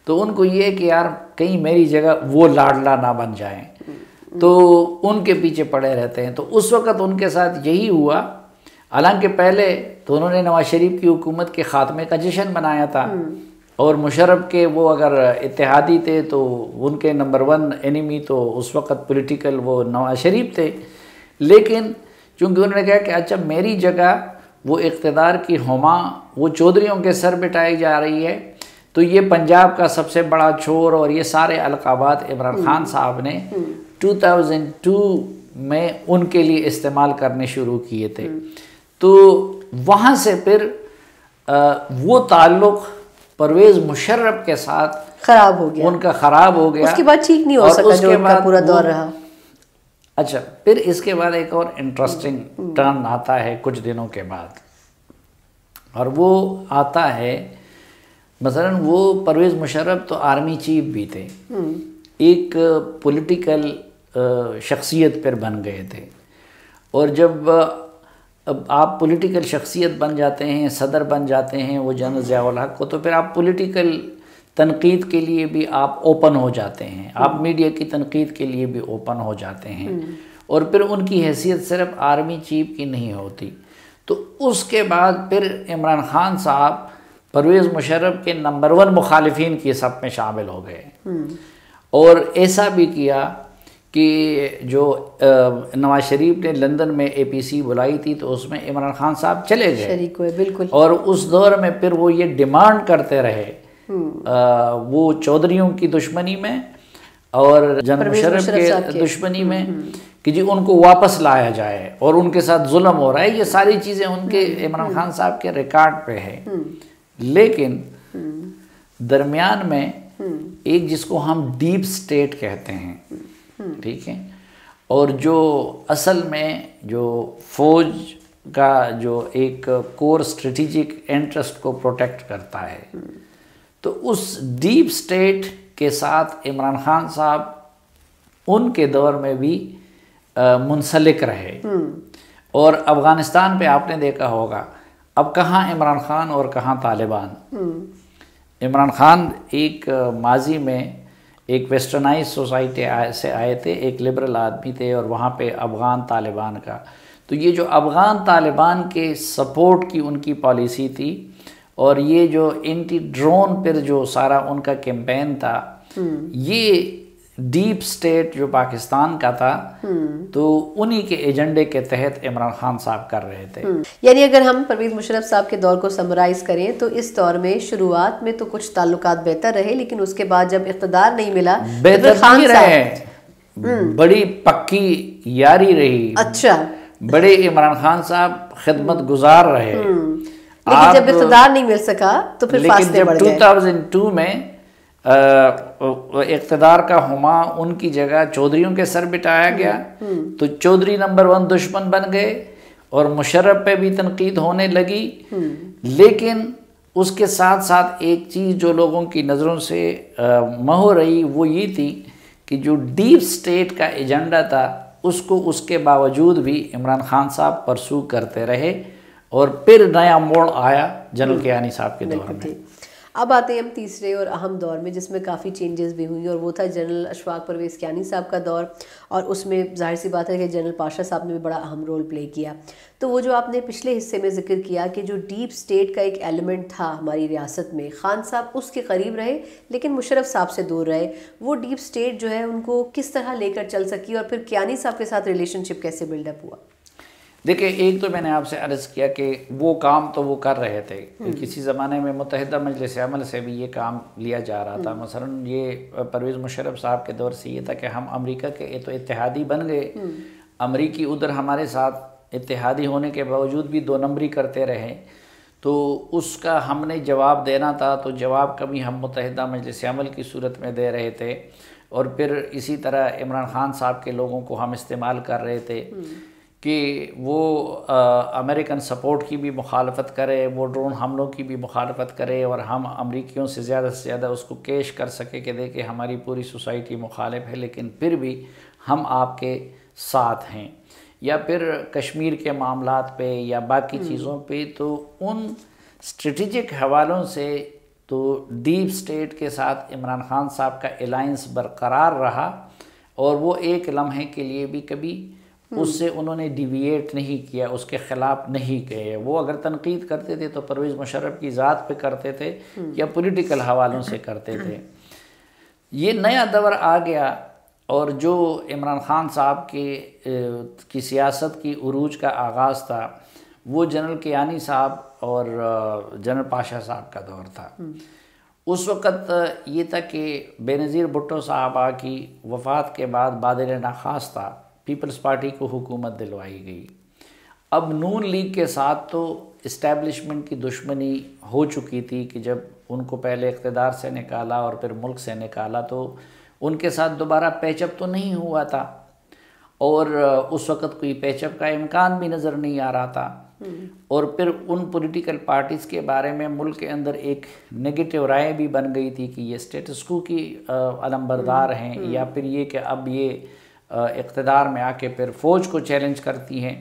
Speaker 2: تو ان کو یہ ہے کہ یار کہیں میری جگہ وہ لاڈلا نہ بن جائیں، تو ان کے پیچھے پڑے رہتے ہیں۔ تو اس وقت ان کے ساتھ یہی ہوا، حالانکہ پہلے تو انہوں نے نواز شریف کی حکومت کے خاتمے کا جشن منایا تھا، اور مشرف کے وہ اگر اتحادی تھے تو ان کے نمبر 1 اینیمی تو اس وقت پولیٹیکل وہ نواز شریف تھے، لیکن چونکہ انہوں نے کہا کہ اچھا میری جگہ وہ اقتدار کی ہما وہ چودھریوں کے سر بٹھائی جا رہی ہے، تو یہ پنجاب کا سب سے بڑا چور اور یہ سارے القابات عمران خان صاحب نے 2002 میں ان کے لیے استعمال کرنے شروع کیے تھے۔ تو وہاں سے پھر وہ تعلق پرویز مشرف کے ساتھ
Speaker 1: خراب ہو گیا،
Speaker 2: ان کا خراب ہو گیا،
Speaker 1: اس کے بعد ٹھیک نہیں ہو سکا جو ان کا پورا دور رہا۔
Speaker 2: اچھا پھر اس کے بعد ایک اور انٹرسٹنگ ٹرن آتا ہے کچھ دنوں کے بعد، اور وہ آتا ہے مثلا وہ پرویز مشرف تو آرمی چیف بھی تھے، ایک پولیٹیکل شخصیت پر بن گئے تھے، اور جب آپ پولیٹیکل شخصیت بن جاتے ہیں، صدر بن جاتے ہیں وہ جنرل ضیاء الحق کو، تو پھر آپ پولیٹیکل تنقید کے لیے بھی آپ اوپن ہو جاتے ہیں، آپ میڈیا کی تنقید کے لیے بھی اوپن ہو جاتے ہیں، اور پھر ان کی حیثیت صرف آرمی چیف کی نہیں ہوتی۔ تو اس کے بعد پھر عمران خان صاحب پرویز مشرف کے نمبر 1 مخالفین کی صف میں شامل ہو گئے، اور ایسا بھی کیا کہ جو نواز شریف نے لندن میں APC بلائی تھی تو اس میں عمران خان صاحب چلے گئے،
Speaker 1: شریک ہوئے بالکل،
Speaker 2: اور اس دور میں پھر وہ یہ ڈیمانڈ کرتے رہے وہ چودھریوں کی دشمنی میں اور جنرل مشرف کے دشمنی میں کہ جی ان کو واپس لایا جائے، اور ان کے ساتھ ظلم ہو رہا ہے، یہ ساری چیزیں ان کے عمران خان صاحب کے ریکارڈ پہ ہے۔ لیکن درمیان میں ایک جس کو ہم ڈیپ سٹیٹ کہتے ہیں، ٹھیک ہے، اور جو اصل میں جو فوج کا جو ایک کور اسٹریٹجک انٹرسٹ کو پروٹیکٹ کرتا ہے، تو اس ڈیپ سٹیٹ کے ساتھ عمران خان صاحب ان کے دور میں بھی منسلک رہے، اور افغانستان پہ آپ نے دیکھا ہوگا اب کہاں عمران خان اور کہاں طالبان۔ عمران خان ایک ماضی میں ایک ویسٹرنائز سوسائٹی سے آئے تھے، ایک لبرل آدمی تھے، اور وہاں پہ افغان طالبان کا، تو یہ جو افغان طالبان کے سپورٹ کی ان کی پالیسی تھی، اور یہ جو اینٹی ڈرون پر جو سارا ان کا کیمپین تھا، یہ ڈیپ سٹیٹ جو پاکستان کا تھا، تو انہی کے ایجنڈے کے تحت عمران خان صاحب کر رہے تھے۔
Speaker 1: یعنی اگر ہم پرویز مشرف صاحب کے دور کو سمرائز کریں تو اس دور میں شروعات میں تو کچھ تعلقات بہتر رہے، لیکن اس کے بعد جب اقتدار نہیں ملا،
Speaker 2: بہتر نہیں رہے، بڑی پکی یاری رہی،
Speaker 1: اچھا
Speaker 2: بڑے عمران خان صاحب خدمت گزار رہے،
Speaker 1: لیکن جب اقتدار نہیں مل سکا تو پھر فاصلے بڑھ گئے۔
Speaker 2: 2002 میں اقتدار کا ہما ان کی جگہ چودھریوں کے سر بٹھایا گیا، تو چودھری نمبر 1 دشمن بن گئے، اور مشرف پہ بھی تنقید ہونے لگی، لیکن اس کے ساتھ ساتھ ایک چیز جو لوگوں کی نظروں سے محو رہی وہ یہ تھی کہ جو ڈیپ سٹیٹ کا ایجنڈا تھا اس کو اس کے باوجود بھی عمران خان صاحب پرسو کرتے رہے، اور پھر نیا موڑ آیا جنرل کیانی صاحب کے دور میں۔
Speaker 1: اب آتے ہیں ہم تیسرے اور اہم دور میں جس میں کافی چینجز بھی ہوئی، اور وہ تھا جنرل اشفاق پرویز کیانی صاحب کا دور، اور اس میں ظاہر سی بات ہے کہ جنرل پاشا صاحب نے بھی بڑا اہم رول پلے کیا۔ تو وہ جو آپ نے پچھلے حصے میں ذکر کیا کہ جو ڈیپ سٹیٹ کا ایک ایلیمنٹ تھا ہماری ریاست میں، خان صاحب اس کے قریب رہے لیکن مشرف صاحب سے دور رہے، وہ ڈیپ سٹیٹ جو ہے ان کو کس طرح لے کر چل سکی، اور پھر کیانی صاحب کے ساتھ ریلیشن شپ کیسے بلڈ اپ ہوا؟
Speaker 2: دیکھیں، ایک تو میں نے آپ سے عرض کیا کہ وہ کام تو وہ کر رہے تھے، کسی زمانے میں متحدہ مجلس عمل سے بھی یہ کام لیا جا رہا تھا، مثلا یہ پرویز مشرف صاحب کے دور سے یہ تھا کہ ہم امریکہ کے تو اتحادی بن گئے، امریکی ادھر ہمارے ساتھ اتحادی ہونے کے باوجود بھی 2 نمبری کرتے رہے، تو اس کا ہم نے جواب دینا تھا، تو جواب کبھی ہم متحدہ مجلس عمل کی صورت میں دے رہے تھے، اور پھر اسی طرح عمران خان صاحب کے لوگوں کو ہم استعمال کر رہے تھے کہ وہ امریکن سپورٹ کی بھی مخالفت کرے، وہ ڈرون حملوں کی بھی مخالفت کرے، اور ہم امریکیوں سے زیادہ اس کو کیش کر سکے کہ دیکھیں ہماری پوری سوسائٹی مخالف ہے لیکن پھر بھی ہم آپ کے ساتھ ہیں، یا پھر کشمیر کے معاملات پہ یا باقی چیزوں پہ۔ تو ان اسٹریٹجک حوالوں سے تو ڈیپ سٹیٹ کے ساتھ عمران خان صاحب کا الائنس برقرار رہا، اور وہ ایک لمحے کے لیے بھی کبھی اس سے انہوں نے ڈیویٹ نہیں کیا، اس کے خلاف نہیں گئے۔ وہ اگر تنقید کرتے تھے تو پرویز مشرف کی ذات پہ کرتے تھے یا پولیٹیکل حوالوں سے کرتے تھے۔ یہ نیا دور آ گیا، اور جو عمران خان صاحب کی سیاست کی عروج کا آغاز تھا وہ جنرل کیانی صاحب اور جنرل پاشا صاحب کا دور تھا۔ اس وقت یہ تھا کہ بے نظیر بھٹو صاحبہ کی وفات کے بعد بادل ناخواستہ پیپلز پارٹی کو حکومت دلوائی گئی۔ اب نون لیگ کے ساتھ تو اسٹیبلشمنٹ کی دشمنی ہو چکی تھی کہ جب ان کو پہلے اقتدار سے نکالا اور پھر ملک سے نکالا تو ان کے ساتھ دوبارہ پیچ اپ تو نہیں ہوا تھا، اور اس وقت کوئی پیچ اپ کا امکان بھی نظر نہیں آ رہا تھا۔ اور پھر ان پولیٹیکل پارٹیز کے بارے میں ملک کے اندر ایک نگیٹو رائے بھی بن گئی تھی کہ یہ سٹیٹس کو کی علمبردار ہیں، یا پھر یہ کہ اب یہ اقتدار میں آ کے پھر فوج کو چیلنج کرتی ہیں۔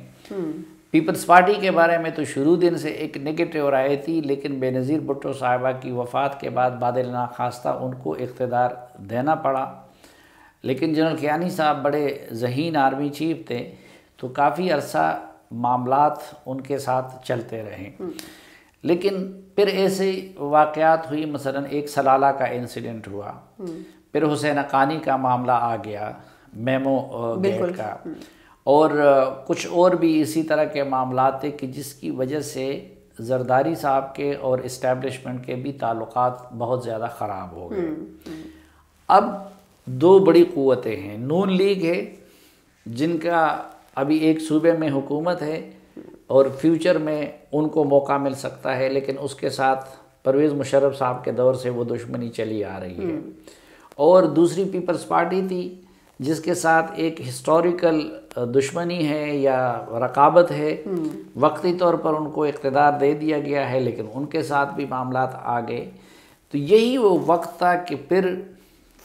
Speaker 2: پیپلز پارٹی کے بارے میں تو شروع دن سے ایک نگیٹو رائے تھی، لیکن بے نظیر بھٹو صاحبہ کی وفات کے بعد بادل ناخواستہ ان کو اقتدار دینا پڑا۔ لیکن جنرل کیانی صاحب بڑے ذہین آرمی چیف تھے، تو کافی عرصہ معاملات ان کے ساتھ چلتے رہے۔ لیکن پھر ایسے واقعات ہوئی، مثلا ایک سلالہ کا انسیڈنٹ ہوا، پھر حسین حقانی کا معاملہ آ گیا، میمو گیٹ کا، اور کچھ اور بھی اسی طرح کے معاملات تھے کہ جس کی وجہ سے زرداری صاحب کے اور اسٹیبلشمنٹ کے بھی تعلقات بہت زیادہ خراب ہو گئے۔ اب دو بڑی قوتیں ہیں، نون لیگ ہے جن کا ابھی ایک صوبے میں حکومت ہے اور فیوچر میں ان کو موقع مل سکتا ہے، لیکن اس کے ساتھ پرویز مشرف صاحب کے دور سے وہ دشمنی چلی آ رہی ہے، اور دوسری پیپلز پارٹی تھی جس کے ساتھ ایک ہسٹوریکل دشمنی ہے یا رقابت ہے، وقتی طور پر ان کو اقتدار دے دیا گیا ہے لیکن ان کے ساتھ بھی معاملات آ گئے۔ تو یہی وہ وقت تھا کہ پھر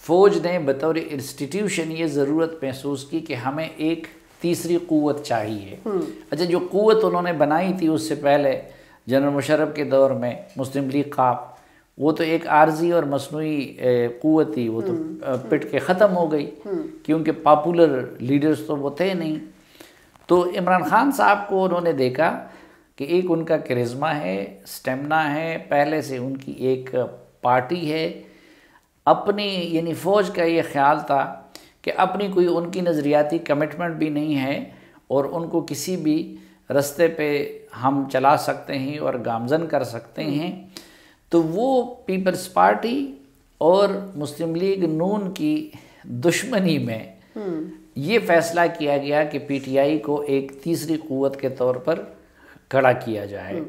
Speaker 2: فوج نے بطور انسٹیٹیوشن یہ ضرورت محسوس کی کہ ہمیں ایک تیسری قوت چاہیے۔ اچھا، جو قوت انہوں نے بنائی تھی اس سے پہلے جنرل مشرف کے دور میں مسلم لیگ قاپ، وہ تو ایک عارضی اور مصنوعی قوت تھی، وہ تو پٹ کے ختم ہو گئی کیونکہ پاپولر لیڈرز تو وہ تھے نہیں۔ تو عمران خان صاحب کو انہوں نے دیکھا کہ ایک ان کا کرزما ہے، سٹیمنا ہے، پہلے سے ان کی ایک پارٹی ہے، اپنی یعنی فوج کا یہ خیال تھا کہ اپنی کوئی ان کی نظریاتی کمٹمنٹ بھی نہیں ہے اور ان کو کسی بھی رستے پہ ہم چلا سکتے ہیں اور گامزن کر سکتے ہیں۔ تو وہ پیپلز پارٹی اور مسلم لیگ نون کی دشمنی میں یہ فیصلہ کیا گیا کہ پی ٹی آئی کو ایک تیسری قوت کے طور پر کھڑا کیا جائے،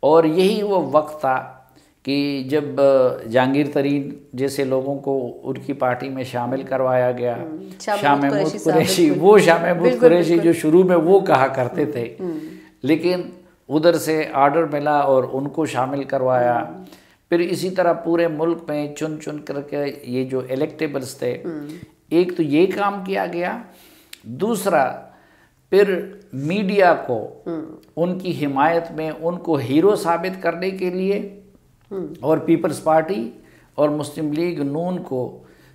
Speaker 2: اور یہی وہ وقت تھا کہ جب جہانگیر ترین جیسے لوگوں کو ان کی پارٹی میں شامل کروایا گیا، شاہ محمود قریشی، وہ شاہ محمود قریشی جو شروع میں وہ کہا کرتے تھے، لیکن ادھر سے آرڈر ملا اور ان کو شامل کروایا۔ پھر اسی طرح پورے ملک میں چن چن کر کے یہ جو الیکٹیبلز تھے، ایک تو یہ کام کیا گیا، دوسرا پھر میڈیا کو ان کی حمایت میں ان کو ہیرو ثابت کرنے کے لیے، اور پیپلز پارٹی اور مسلم لیگ نون کو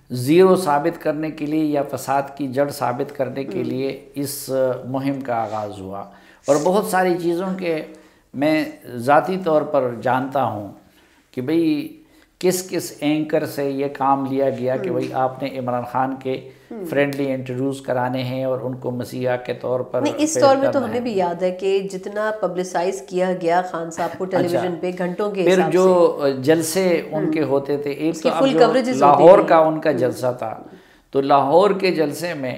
Speaker 2: زیرو ثابت کرنے کے لیے یا فساد کی جڑ ثابت کرنے کے لیے اس مہم کا آغاز ہوا۔ اور بہت ساری چیزوں کے میں ذاتی طور پر جانتا ہوں کہ بھئی کس کس اینکر سے یہ کام لیا گیا کہ بھئی آپ نے عمران خان کے فرینڈلی انٹرویوز کرانے ہیں اور ان کو مسیحا کے طور پر
Speaker 1: اس دور میں تو ہمیں بھی یاد ہے کہ جتنا پبلسائز کیا گیا خان صاحب کو ٹیلی ویژن پہ گھنٹوں کے حساب سے،
Speaker 2: پھر جو جلسے ان کے ہوتے تھے، ایک تو لاہور کا ان کا جلسہ تھا، تو لاہور کے جلسے میں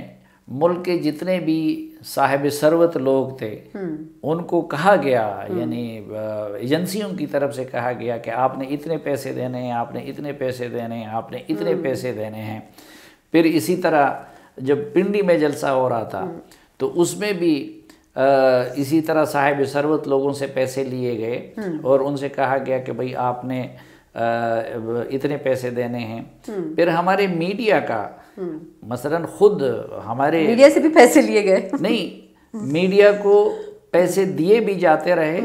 Speaker 2: ملک کے جتنے بھی صاحب ثروت لوگ تھے ان کو کہا گیا، یعنی ایجنسیوں کی طرف سے کہا گیا کہ آپ نے اتنے پیسے دینے ہیں، آپ نے اتنے پیسے دینے ہیں، آپ نے اتنے پیسے دینے ہیں۔ پھر اسی طرح جب پنڈی میں جلسہ ہو رہا تھا تو اس میں بھی اسی طرح صاحب ثروت لوگوں سے پیسے لیے گئے اور ان سے کہا گیا کہ بھئی آپ نے اتنے پیسے دینے ہیں۔ پھر ہمارے میڈیا کا مثلا خود ہمارے
Speaker 1: میڈیا سے بھی پیسے لیے گئے،
Speaker 2: نہیں، میڈیا کو پیسے دیے بھی جاتے رہے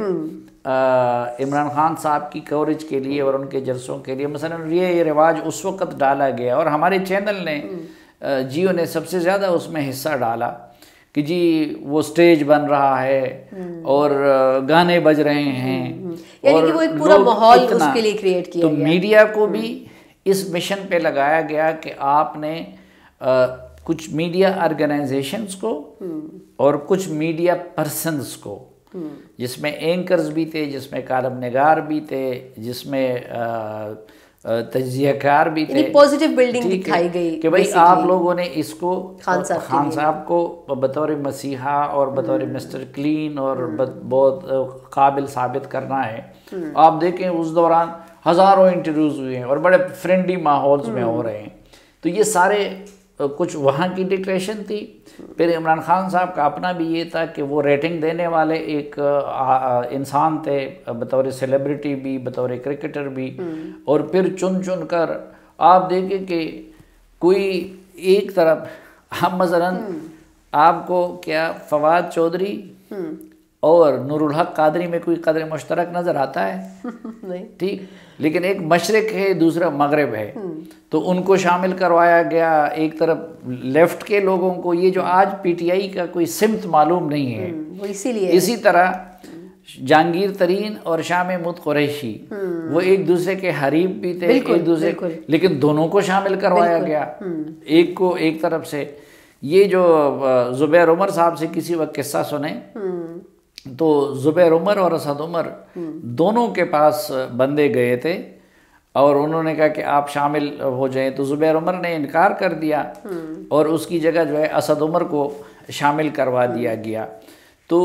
Speaker 2: عمران خان صاحب کی کوریج کے لیے اور ان کے جلسوں کے لیے۔ مثلا یہ رواج اس وقت ڈالا گیا اور ہمارے چینل نے جیو نے سب سے زیادہ اس میں حصہ ڈالا کہ جی وہ سٹیج بن رہا ہے اور گانے بج رہے ہیں،
Speaker 1: یعنی کہ وہ ایک پورا ماحول اس کے لیے کریٹ کیا
Speaker 2: تو میڈیا کو بھی اس مشن پہ لگایا گیا کہ آپ نے کچھ میڈیا آرگنائزیشنز کو اور کچھ میڈیا پرسنز کو، جس میں اینکرز بھی تھے، جس میں کالم نگار بھی تھے، جس میں تجزیہ کار بھی تھے،
Speaker 1: پازیٹیو بلڈنگ دکھائی گئی
Speaker 2: کہ بھئی آپ لوگوں نے اس کو خان صاحب کو بطور مسیحا اور بطور مسٹر کلین اور بہت قابل ثابت کرنا ہے۔ آپ دیکھیں اس دوران ہزاروں انٹرویوز ہوئے ہیں اور بڑے فرینڈلی ماحولز میں ہو رہے ہیں۔ تو یہ سارے کچھ وہاں کی ڈکلیریشن تھی۔ پھر عمران خان صاحب کا اپنا بھی یہ تھا کہ وہ ریٹنگ دینے والے ایک انسان تھے، بطور سیلیبریٹی بھی، بطور کرکٹر بھی، اور پھر چن چن کر آپ دیکھیں کہ کوئی ایک طرف ہم مثلا آپ کو کیا فواد چودھری اور نور الحق قادری میں کوئی قدر مشترک نظر آتا ہے؟
Speaker 1: نہیں،
Speaker 2: ٹھیک، لیکن ایک مشرق ہے دوسرا مغرب ہے، تو ان کو شامل کروایا گیا۔ ایک طرف لیفٹ کے لوگوں کو یہ جو آج پی ٹی آئی کا کوئی سمت معلوم نہیں ہے،
Speaker 1: وہ اسی لیے
Speaker 2: اسی طرح جہانگیر ترین اور شاہ محمود قریشی وہ ایک دوسرے کے حریف بھی تھے، ایک دوسرے، لیکن دونوں کو شامل کروایا گیا ایک کو ایک طرف سے۔ یہ جو زبیر عمر صاحب سے کسی وقت قصہ سنیں تو زبیر عمر اور اسد عمر دونوں کے پاس بندے گئے تھے اور انہوں نے کہا کہ آپ شامل ہو جائیں، تو زبیر عمر نے انکار کر دیا اور اس کی جگہ جو ہے اسد عمر کو شامل کروا دیا گیا۔ تو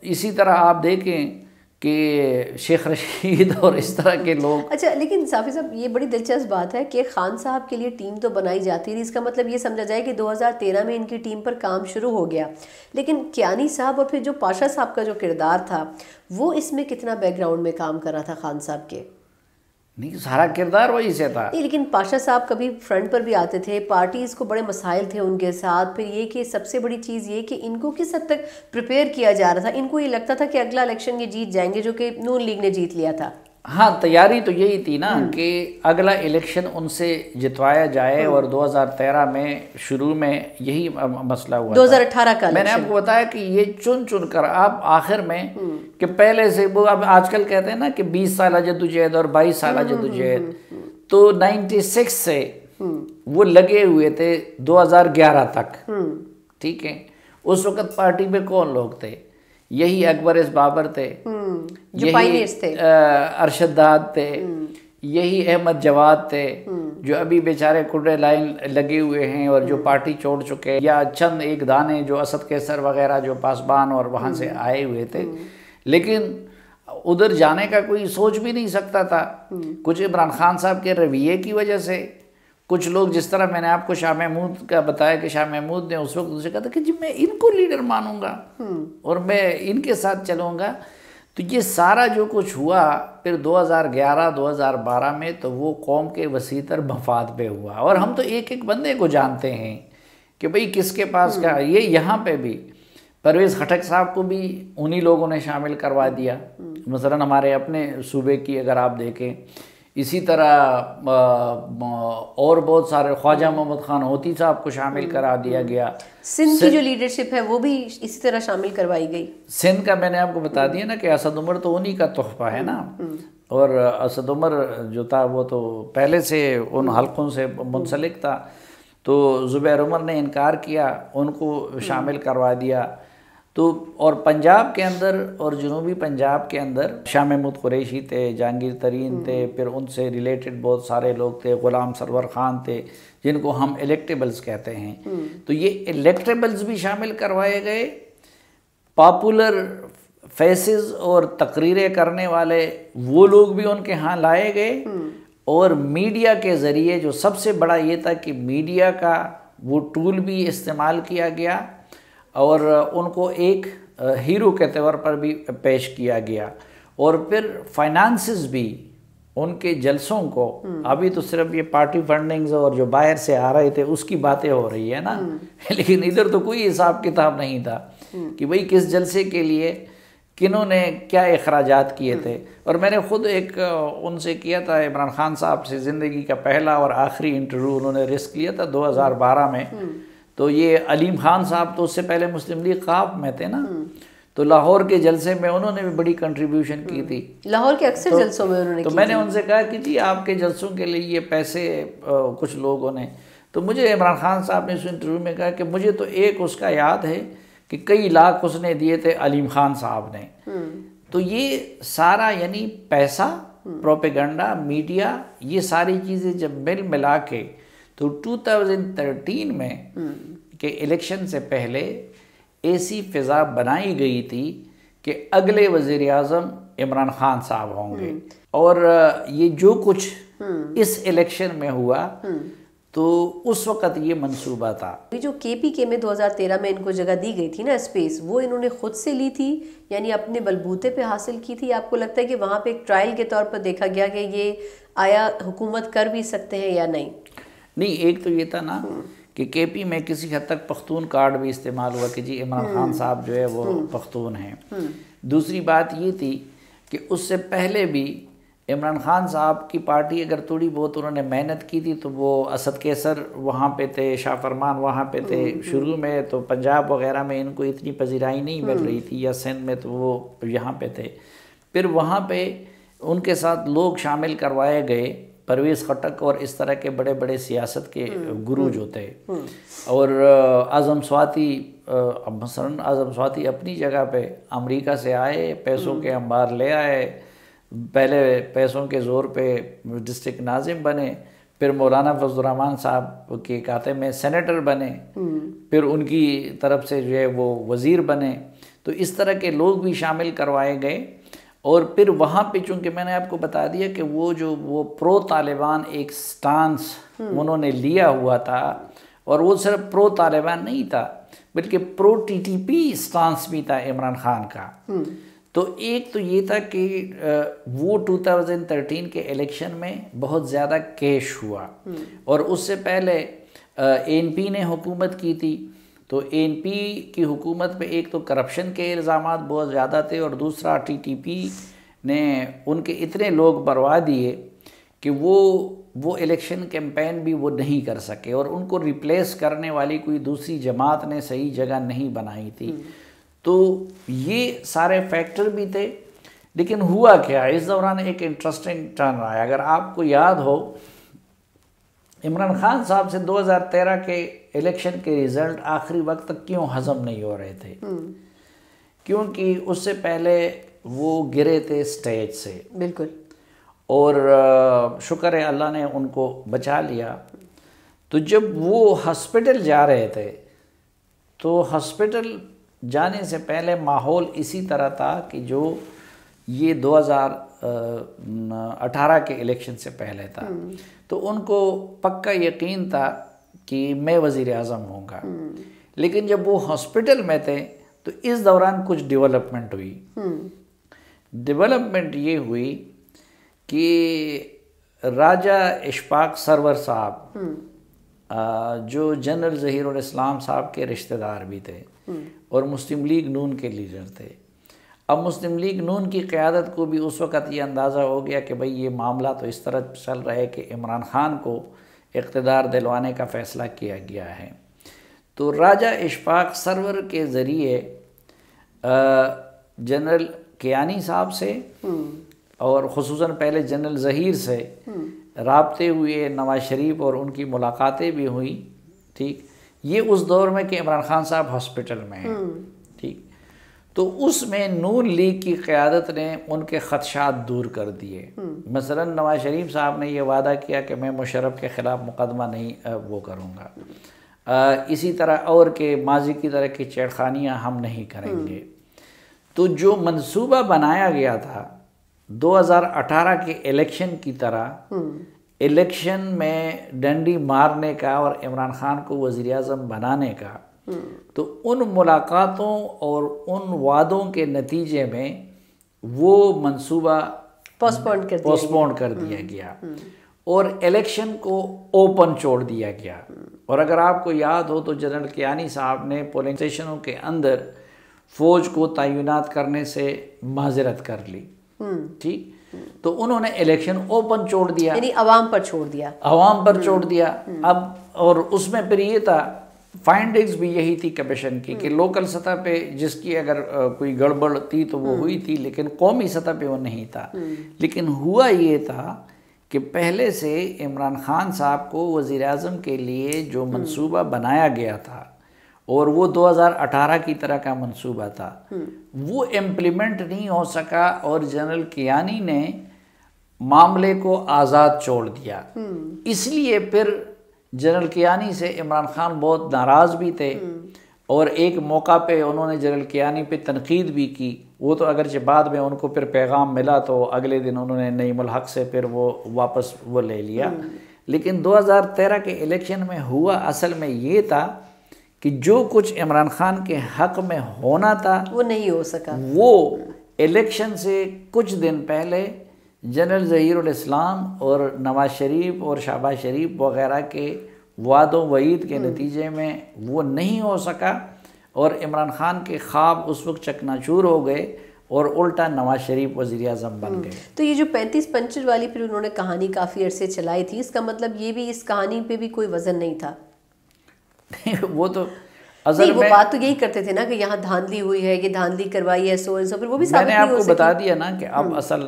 Speaker 2: اسی طرح آپ دیکھیں کہ شیخ رشید اور اس طرح کے لوگ۔
Speaker 1: اچھا، لیکن صافی صاحب یہ بڑی دلچسپ بات ہے کہ خان صاحب کے لیے ٹیم تو بنائی جاتی تھی، اس کا مطلب یہ سمجھا جائے کہ 2013 میں ان کی ٹیم پر کام شروع ہو گیا، لیکن کیانی صاحب اور پھر جو پاشا صاحب کا جو کردار تھا وہ اس میں کتنا بیک گراؤنڈ میں کام کر رہا تھا خان صاحب کے؟
Speaker 2: نہیں، سارا کردار وہی سے تھا۔
Speaker 1: نہیں، لیکن پاشا صاحب کبھی فرنٹ پر بھی آتے تھے، پارٹیز کو بڑے مسائل تھے ان کے ساتھ۔ پھر یہ کہ سب سے بڑی چیز یہ کہ ان کو کس حد تک پریپیئر کیا جا رہا تھا؟ ان کو یہ لگتا تھا کہ اگلا الیکشن یہ جیت جائیں گے، جو کہ نون لیگ نے جیت لیا تھا۔
Speaker 2: ہاں، تیاری تو یہی تھی نا کہ اگلا الیکشن ان سے جتوایا جائے، اور 2013 میں شروع میں یہی مسئلہ ہوا۔
Speaker 1: 2018 کا
Speaker 2: میں نے آپ کو بتایا کہ یہ چن چن کر آپ آخر میں کہ پہلے سے وہ اب آج کل کہتے ہیں نا کہ 20 سالہ جدوجہد اور 22 سالہ جدوجہد، تو 96 سے وہ لگے ہوئے تھے 2011 تک، ٹھیک ہے۔ اس وقت پارٹی میں کون لوگ تھے؟ یہی اکبر اس بابر تھے، یہی ارشد داد تھے، یہی احمد جواد تھے، جو ابھی بیچارے کڈے لائن لگے ہوئے ہیں اور جو پارٹی چھوڑ چکے، یا چند ایک دانے جو اسد کیسر وغیرہ جو پاسبان اور وہاں سے آئے ہوئے تھے، لیکن ادھر جانے کا کوئی سوچ بھی نہیں سکتا تھا۔ کچھ عمران خان صاحب کے رویے کی وجہ سے، کچھ لوگ جس طرح میں نے آپ کو شاہ محمود کا بتایا کہ شاہ محمود نے اس وقت اسے کہا تھا کہ جی میں ان کو لیڈر مانوں گا اور میں ان کے ساتھ چلوں گا۔ تو یہ سارا جو کچھ ہوا پھر 2011 2012 میں، تو وہ قوم کے وسیع تر مفاد پہ ہوا، اور ہم تو ایک ایک بندے کو جانتے ہیں کہ بھئی کس کے پاس کیا۔ یہ یہاں پہ بھی پرویز خٹک صاحب کو بھی انہی لوگوں نے شامل کروا دیا، مثلا ہمارے اپنے صوبے کی اگر آپ دیکھیں، اسی طرح اور بہت سارے، خواجہ محمد خان ہوتی صاحب کو شامل کرا دیا گیا۔
Speaker 1: سندھ کی جو لیڈرشپ ہے وہ بھی اسی طرح شامل کروائی گئی۔
Speaker 2: سندھ کا میں نے آپ کو بتا دیا نا کہ اسد عمر تو انہی کا تحفہ ہے نا، اور اسد عمر جو تھا وہ تو پہلے سے ان حلقوں سے منسلک تھا، تو زبیر عمر نے انکار کیا، ان کو شامل کروا دیا۔ تو اور پنجاب کے اندر اور جنوبی پنجاب کے اندر شاہ محمود قریشی تھے، جہانگیر ترین تھے، پھر ان سے ریلیٹڈ بہت سارے لوگ تھے، غلام سرور خان تھے جن کو ہم الیکٹیبلز کہتے ہیں. تو یہ الیکٹیبلز بھی شامل کروائے گئے، پاپولر فیسز اور تقریریں کرنے والے وہ لوگ بھی ان کے ہاں لائے گئے، اور میڈیا کے ذریعے جو سب سے بڑا یہ تھا کہ میڈیا کا وہ ٹول بھی استعمال کیا گیا اور ان کو ایک ہیرو کے طور پر بھی پیش کیا گیا. اور پھر فائنانسز بھی ان کے جلسوں کو، ابھی تو صرف یہ پارٹی فنڈنگز اور جو باہر سے آ رہے تھے اس کی باتیں ہو رہی ہے نا، لیکن ادھر تو کوئی حساب کتاب نہیں تھا کہ بھئی کس جلسے کے لیے کنہوں نے کیا اخراجات کیے تھے. اور میں نے خود ایک ان سے کیا تھا، عمران خان صاحب سے زندگی کا پہلا اور آخری انٹرویو انہوں نے رسک لیا تھا 2012 میں. تو یہ علیم خان صاحب تو اس سے پہلے مسلم لیگ قاف میں تھے نا، تو لاہور کے جلسے میں انہوں نے بھی بڑی کنٹریبیوشن کی تھی.
Speaker 1: لاہور کے اکثر جلسوں میں انہوں نے
Speaker 2: تو میں نے ان سے کہا کہ جی آپ کے جلسوں کے لیے یہ پیسے کچھ لوگوں نے، تو مجھے عمران خان صاحب نے اس انٹرویو میں کہا کہ مجھے تو ایک اس کا یاد ہے کہ کئی لاکھ اس نے دیے تھے علیم خان صاحب نے. تو یہ سارا یعنی پیسہ، پروپیگنڈا، میڈیا، یہ ساری چیزیں جب مل ملا کے تو 2013 میں کہ الیکشن سے پہلے ایسی فضا بنائی گئی تھی کہ اگلے وزیر اعظم عمران خان صاحب ہوں گے. اور یہ جو کچھ اس الیکشن میں ہوا تو اس وقت یہ منصوبہ تھا.
Speaker 1: جو کے پی کے میں 2013 میں ان کو جگہ دی گئی تھی نا اسپیس، وہ انہوں نے خود سے لی تھی یعنی اپنے بلبوتے پہ حاصل کی تھی؟ آپ کو لگتا ہے کہ وہاں پہ ایک ٹرائل کے طور پر دیکھا گیا کہ یہ آیا حکومت کر بھی سکتے ہیں یا نہیں؟
Speaker 2: نہیں، ایک تو یہ تھا نا کہ کے پی میں کسی حد تک پختون کارڈ بھی استعمال ہوا کہ جی عمران خان صاحب جو ہے وہ پختون ہیں. دوسری بات یہ تھی کہ اس سے پہلے بھی عمران خان صاحب کی پارٹی اگر تھوڑی بہت انہوں نے محنت کی تھی تو وہ اسد کیسر وہاں پہ تھے، شاہ فرمان وہاں پہ تھے. شروع میں تو پنجاب وغیرہ میں ان کو اتنی پذیرائی نہیں مل رہی تھی، یا سندھ میں تو وہ یہاں پہ تھے. پھر وہاں پہ ان کے ساتھ لوگ شامل کروائے گئے، پرویز خٹک اور اس طرح کے بڑے بڑے سیاست کے گرو جو تھے. اور اعظم سواتی، مثلاً اعظم سواتی اپنی جگہ پہ امریکہ سے آئے، پیسوں کے انبار لے آئے، پہلے پیسوں کے زور پہ ڈسٹرکٹ ناظم بنے، پھر مولانا فضل الرحمان صاحب کے کاتے میں سینیٹر بنے، پھر ان کی طرف سے جو ہے وہ وزیر بنے. تو اس طرح کے لوگ بھی شامل کروائے گئے. اور پھر وہاں پہ چونکہ میں نے آپ کو بتا دیا کہ وہ پرو طالبان ایک سٹانس انہوں نے لیا ہوا تھا، اور وہ صرف پرو طالبان نہیں تھا بلکہ پرو ٹی ٹی پی سٹانس بھی تھا عمران خان کا. تو ایک تو یہ تھا کہ وہ 2013 کے الیکشن میں بہت زیادہ کیش ہوا، اور اس سے پہلے اے این پی نے حکومت کی تھی. تو اے این پی کی حکومت پہ ایک تو کرپشن کے الزامات بہت زیادہ تھے، اور دوسرا ٹی ٹی پی نے ان کے اتنے لوگ بروا دیے کہ وہ الیکشن کیمپین بھی وہ نہیں کر سکے، اور ان کو ریپلیس کرنے والی کوئی دوسری جماعت نے صحیح جگہ نہیں بنائی تھی. تو یہ سارے فیکٹر بھی تھے. لیکن ہوا کیا اس دوران ایک انٹرسٹنگ ٹرن آیا. اگر آپ کو یاد ہو، عمران خان صاحب سے 2013 کے الیکشن کے ریزلٹ آخری وقت تک کیوں ہضم نہیں ہو رہے تھے؟ کیونکہ اس سے پہلے وہ گرے تھے اسٹیج سے.
Speaker 1: بالکل.
Speaker 2: اور شکر ہے اللہ نے ان کو بچا لیا. تو جب وہ ہسپٹل جا رہے تھے تو ہسپٹل جانے سے پہلے ماحول اسی طرح تھا کہ جو یہ 2018 کے الیکشن سے پہلے تھا. تو ان کو پکا یقین تھا کہ میں وزیر اعظم ہوں گا. لیکن جب وہ ہاسپٹل میں تھے تو اس دوران کچھ ڈیولپمنٹ ہوئی. ڈیولپمنٹ یہ ہوئی کہ راجہ اشفاق سرور صاحب جو جنرل ظہیر الاسلام صاحب کے رشتہ دار بھی تھے اور مسلم لیگ نون کے لیڈر تھے. اب مسلم لیگ نون کی قیادت کو بھی اس وقت یہ اندازہ ہو گیا کہ بھئی یہ معاملہ تو اس طرح چل رہا ہے کہ عمران خان کو اقتدار دلوانے کا فیصلہ کیا گیا ہے. تو راجہ اشفاق سرور کے ذریعے جنرل کیانی صاحب سے اور خصوصاً پہلے جنرل ظہیر سے رابطے ہوئے، نواز شریف اور ان کی ملاقاتیں بھی ہوئیں. ٹھیک، یہ اس دور میں کہ عمران خان صاحب ہاسپٹل میں ہیں. ٹھیک، تو اس میں نون لیگ کی قیادت نے ان کے خدشات دور کر دیے. مثلا نواز شریف صاحب نے یہ وعدہ کیا کہ میں مشرف کے خلاف مقدمہ نہیں وہ کروں گا، اسی طرح اور کہ ماضی کی طرح کی چھیڑخانیاں ہم نہیں کریں گے. تو جو منصوبہ بنایا گیا تھا 2018 کے الیکشن کی طرح، الیکشن میں ڈنڈی مارنے کا اور عمران خان کو وزیر اعظم بنانے کا، تو ان ملاقاتوں اور ان وعدوں کے نتیجے میں وہ منصوبہ پوسٹپون کر دیا گیا اور الیکشن کو اوپن چھوڑ دیا گیا. اور اگر آپ کو یاد ہو تو جنرل کیانی صاحب نے پولنگ اسٹیشنوں کے اندر فوج کو تعینات کرنے سے معذرت کر لی. ٹھیک، تو انہوں نے الیکشن اوپن چھوڑ دیا،
Speaker 1: یعنی عوام پر چھوڑ دیا.
Speaker 2: اب اور اس میں پھر یہ تھا، فائنڈنگز بھی یہی تھی کمیشن کی کہ لوکل سطح پہ جس کی اگر کوئی گڑبڑ تھی تو وہ ہوئی تھی، لیکن قومی سطح پہ وہ نہیں تھا. لیکن ہوا یہ تھا کہ پہلے سے عمران خان صاحب کو وزیر اعظم کے لیے جو منصوبہ بنایا گیا تھا اور وہ 2018 کی طرح کا منصوبہ تھا، وہ امپلیمنٹ نہیں ہو سکا اور جنرل کیانی نے معاملے کو آزاد چھوڑ دیا. اس لیے پھر جنرل کیانی سے عمران خان بہت ناراض بھی تھے اور ایک موقع پہ انہوں نے جنرل کیانی پہ تنقید بھی کی. وہ تو اگرچہ بعد میں ان کو پھر پیغام ملا تو اگلے دن انہوں نے نعیم الحق سے پھر وہ واپس وہ لے لیا. لیکن 2013 کے الیکشن میں ہوا اصل میں یہ تھا کہ جو کچھ عمران خان کے حق میں ہونا تھا
Speaker 1: وہ نہیں ہو سکا.
Speaker 2: وہ الیکشن سے کچھ دن پہلے جنرل ظہیر الاسلام اور نواز شریف اور شہباز شریف وغیرہ کے وعد و وعید کے نتیجے میں وہ نہیں ہو سکا اور عمران خان کے خواب اس وقت چکناچور ہو گئے اور الٹا نواز شریف وزیر اعظم بن گئے.
Speaker 1: تو یہ جو 35 پنچر والی پھر انہوں نے کہانی کافی عرصے چلائی تھی، اس کا مطلب یہ بھی اس کہانی پہ بھی کوئی وزن نہیں تھا.
Speaker 2: وہ تو
Speaker 1: نہیں، وہ بات تو یہی کرتے تھے نا کہ یہاں دھاندلی ہوئی ہے، یہ دھاندلی کروائی ہے، سو پھر وہ بھی
Speaker 2: میں نے آپ کو بتا دیا نا کہ اب اصل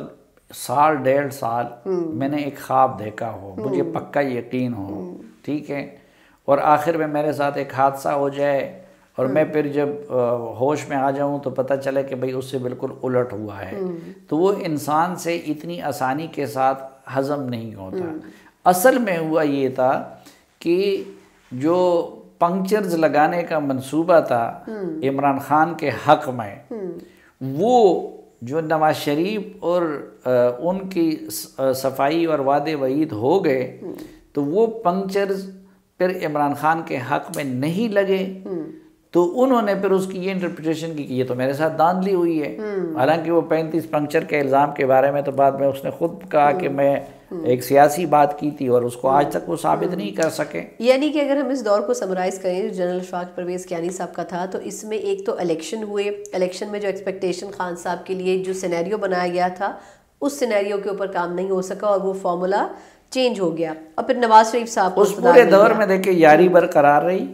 Speaker 2: سال 1.5 سال میں نے ایک خواب دیکھا ہو، مجھے پکا یقین ہو، ٹھیک ہے، اور آخر میں میرے ساتھ ایک حادثہ ہو جائے اور میں پھر جب ہوش میں آ جاؤں تو پتہ چلے کہ بھئی اس سے بالکل الٹ ہوا ہے، تو وہ انسان سے اتنی آسانی کے ساتھ ہضم نہیں ہوتا. اصل میں ہوا یہ تھا کہ جو پنکچرز لگانے کا منصوبہ تھا عمران خان کے حق میں، وہ جو نواز شریف اور ان کی صفائی اور وعدے وعید ہو گئے تو وہ پنکچرز پھر عمران خان کے حق میں نہیں لگے. تو انہوں نے پھر اس کی یہ انٹرپریٹیشن کی کہ یہ تو میرے ساتھ دھاندلی ہوئی ہے. حالانکہ وہ 35 پنکچر کے الزام کے بارے میں تو بعد میں اس نے خود کہا کہ میں ایک سیاسی بات کی تھی اور اس کو آج تک وہ ثابت نہیں کر سکے.
Speaker 1: یعنی کہ اگر ہم اس دور کو سمرائز کریں جو جنرل اشفاق پرویز کیانی صاحب کا تھا، تو اس میں ایک تو الیکشن ہوئے، الیکشن میں جو ایکسپیکٹیشن خان صاحب کے لیے جو سینیریو بنایا گیا تھا اس سینیریو کے اوپر کام نہیں ہو سکا اور وہ فارمولا چینج ہو گیا. اور پھر نواز شریف صاحب
Speaker 2: اس پورے دور میں دیکھیں یاری برقرار رہی،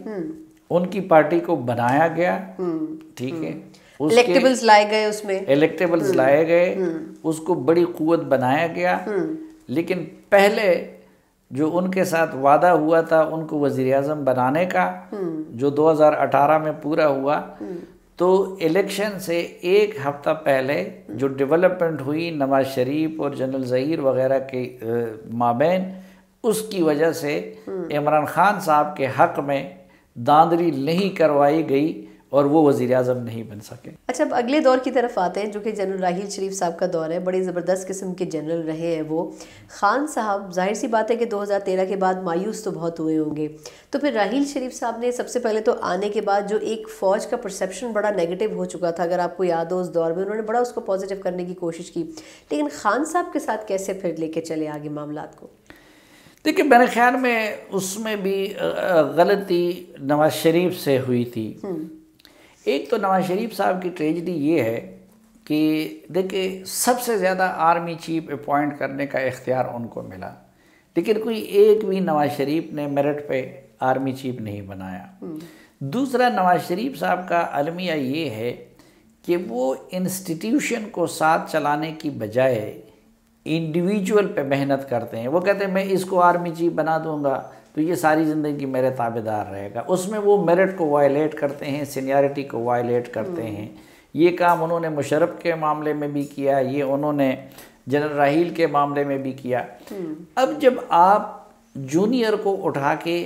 Speaker 2: ان کی پارٹی کو بنایا گیا، ٹھیک ہے،
Speaker 1: الیکٹیبلز لائے گئے، اس میں
Speaker 2: الیکٹیبلز لائے گئے، اس کو بڑی قوت بنایا گیا. لیکن پہلے جو ان کے ساتھ وعدہ ہوا تھا ان کو وزیر اعظم بنانے کا، جو 2018 میں پورا ہوا، تو الیکشن سے ایک ہفتہ پہلے جو ڈیولپمنٹ ہوئی نواز شریف اور جنرل ظہیر وغیرہ کے مابین، اس کی وجہ سے عمران خان صاحب کے حق میں دھاندلی نہیں کروائی گئی اور وہ وزیر اعظم نہیں بن سکے.
Speaker 1: اچھا، اب اگلے دور کی طرف آتے ہیں جو کہ جنرل راحیل شریف صاحب کا دور ہے. بڑی زبردست قسم کے جنرل رہے ہیں وہ. خان صاحب ظاہر سی بات ہے کہ 2013 کے بعد مایوس تو بہت ہوئے ہوں گے، تو پھر راحیل شریف صاحب نے سب سے پہلے تو آنے کے بعد جو ایک فوج کا پرسیپشن بڑا نیگیٹو ہو چکا تھا، اگر آپ کو یاد ہو اس دور میں انہوں نے بڑا اس کو پازیٹیو کرنے کی کوشش کی، لیکن خان صاحب کے ساتھ کیسے پھر لے کے چلے آگے معاملات کو؟
Speaker 2: دیکھیں میرے خیال میں اس میں بھی غلطی نواز شریف سے ہوئی تھی. ایک تو نواز شریف صاحب کی ٹریجڈی یہ ہے کہ دیکھیں سب سے زیادہ آرمی چیف اپوائنٹ کرنے کا اختیار ان کو ملا، لیکن کوئی ایک بھی نواز شریف نے میرٹ پہ آرمی چیف نہیں بنایا. دوسرا، نواز شریف صاحب کا المیہ یہ ہے کہ وہ انسٹیٹیوشن کو ساتھ چلانے کی بجائے انڈیویجول پہ محنت کرتے ہیں. وہ کہتے ہیں میں اس کو آرمی چیف بنا دوں گا تو یہ ساری زندگی میرے تابع دار رہے گا. اس میں وہ میرٹ کو وائلیٹ کرتے ہیں، سینیارٹی کو وائلیٹ کرتے ہیں. یہ کام انہوں نے مشرف کے معاملے میں بھی کیا، یہ انہوں نے جنرل راحیل کے معاملے میں بھی کیا۔ اب جب آپ جونیئر کو اٹھا کے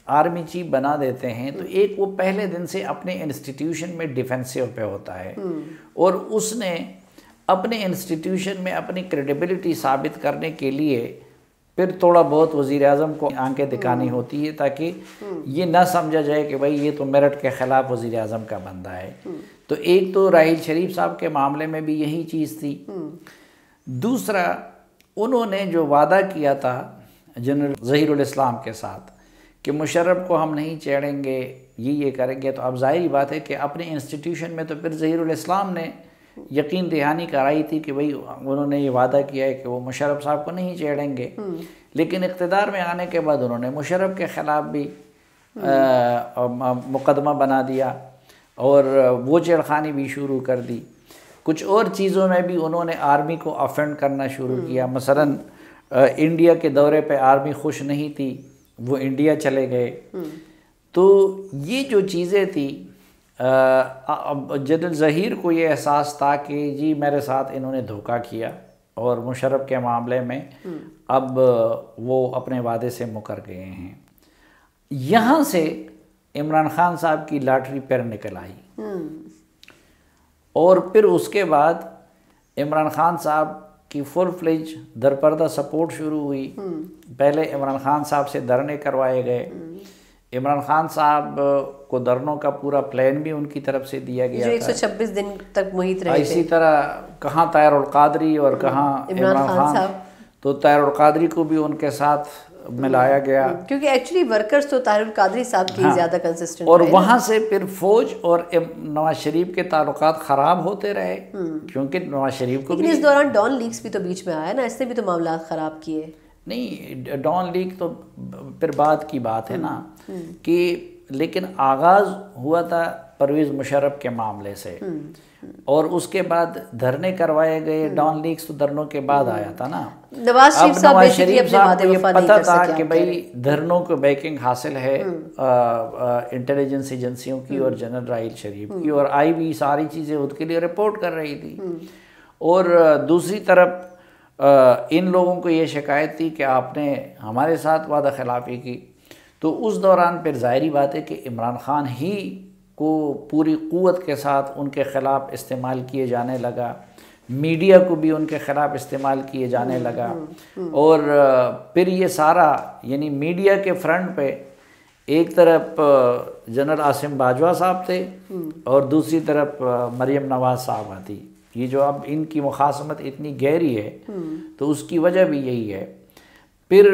Speaker 2: آرمی چیف بنا دیتے ہیں تو ایک وہ پہلے دن سے اپنے انسٹیٹیوشن میں ڈیفینسو پہ ہوتا ہے، اور اس نے اپنے انسٹیٹیوشن میں اپنی کریڈیبلٹی ثابت کرنے کے لیے پھر تھوڑا بہت وزیر اعظم کو آنکھیں دکھانی ہوتی ہے تاکہ یہ نہ سمجھا جائے کہ بھائی یہ تو میرٹ کے خلاف وزیر اعظم کا بندہ ہے۔ تو ایک تو راحیل شریف صاحب کے معاملے میں بھی یہی چیز تھی۔ دوسرا، انہوں نے جو وعدہ کیا تھا جنرل ظہیر الاسلام کے ساتھ کہ مشرف کو ہم نہیں چھیڑیں گے، یہ کریں گے، تو اب ظاہری بات ہے کہ اپنے انسٹیٹیوشن میں تو پھر ظہیر الاسلام نے یقین دہانی کرائی تھی کہ بھئی انہوں نے یہ وعدہ کیا ہے کہ وہ مشرف صاحب کو نہیں چھیڑیں گے، لیکن اقتدار میں آنے کے بعد انہوں نے مشرف کے خلاف بھی مقدمہ بنا دیا اور وہ چھیڑخانی بھی شروع کر دی۔ کچھ اور چیزوں میں بھی انہوں نے آرمی کو افینڈ کرنا شروع کیا، مثلا انڈیا کے دورے پہ آرمی خوش نہیں تھی، وہ انڈیا چلے گئے۔ تو یہ جو چیزیں تھی، جنرل ظہیر کو یہ احساس تھا کہ جی میرے ساتھ انہوں نے دھوکہ کیا اور مشرف کے معاملے میں اب وہ اپنے وعدے سے مکر گئے ہیں۔ یہاں سے عمران خان صاحب کی لاٹری پھر نکل آئی، اور پھر اس کے بعد عمران خان صاحب کی فل فلیج درپردہ سپورٹ شروع ہوئی۔ پہلے عمران خان صاحب سے دھرنے کروائے گئے، عمران خان صاحب کو دھرنوں کا پورا پلان بھی ان کی طرف سے دیا گیا
Speaker 1: جو 126 دن تک محیط رہے تھے۔
Speaker 2: اسی طرح کہاں طاہر القادری اور کہاں عمران خان صاحب، تو طاہر القادری کو بھی ان کے ساتھ ملایا گیا،
Speaker 1: کیونکہ ایکچولی ورکرز تو طاہر القادری صاحب کی زیادہ کنسسٹنٹ،
Speaker 2: اور وہاں سے پھر فوج اور نواز شریف کے تعلقات خراب ہوتے رہے، کیونکہ نواز شریف کو
Speaker 1: لیکن اس دوران ڈان لیکس بھی تو بیچ میں آیا نا، اس نے بھی تو معاملات خراب کیے۔
Speaker 2: نہیں، ڈان لیک تو پھر بعد کی بات ہے نا، کہ لیکن آغاز ہوا تھا پرویز مشرف کے معاملے سے، اور اس کے بعد دھرنے کروائے گئے۔ ڈان لیکس تو دھرنوں کے بعد آیا تھا نا۔
Speaker 1: نواز شریف صاحب بیسیکلی اپنے وعدے
Speaker 2: کو یہ
Speaker 1: وفا نہیں
Speaker 2: پتہ
Speaker 1: کر
Speaker 2: تھا
Speaker 1: سکے
Speaker 2: کہ بھائی دھرنوں کو بیکنگ حاصل ہے انٹیلیجنس ایجنسیوں کی اور جنرل راحیل شریف کی، اور آئی بھی ساری چیزیں ان کے لیے رپورٹ کر رہی تھی، اور دوسری طرف ان لوگوں کو یہ شکایت تھی کہ آپ نے ہمارے ساتھ وعدہ خلافی کی۔ تو اس دوران پھر ظاہری بات ہے کہ عمران خان ہی کو پوری قوت کے ساتھ ان کے خلاف استعمال کیے جانے لگا، میڈیا کو بھی ان کے خلاف استعمال کیے جانے لگا، اور پھر یہ سارا یعنی میڈیا کے فرنٹ پہ ایک طرف جنرل عاصم باجوہ صاحب تھے اور دوسری طرف مریم نواز صاحبہ تھی۔ یہ جو اب ان کی مخاصمت اتنی گہری ہے تو اس کی وجہ بھی یہی ہے۔ پھر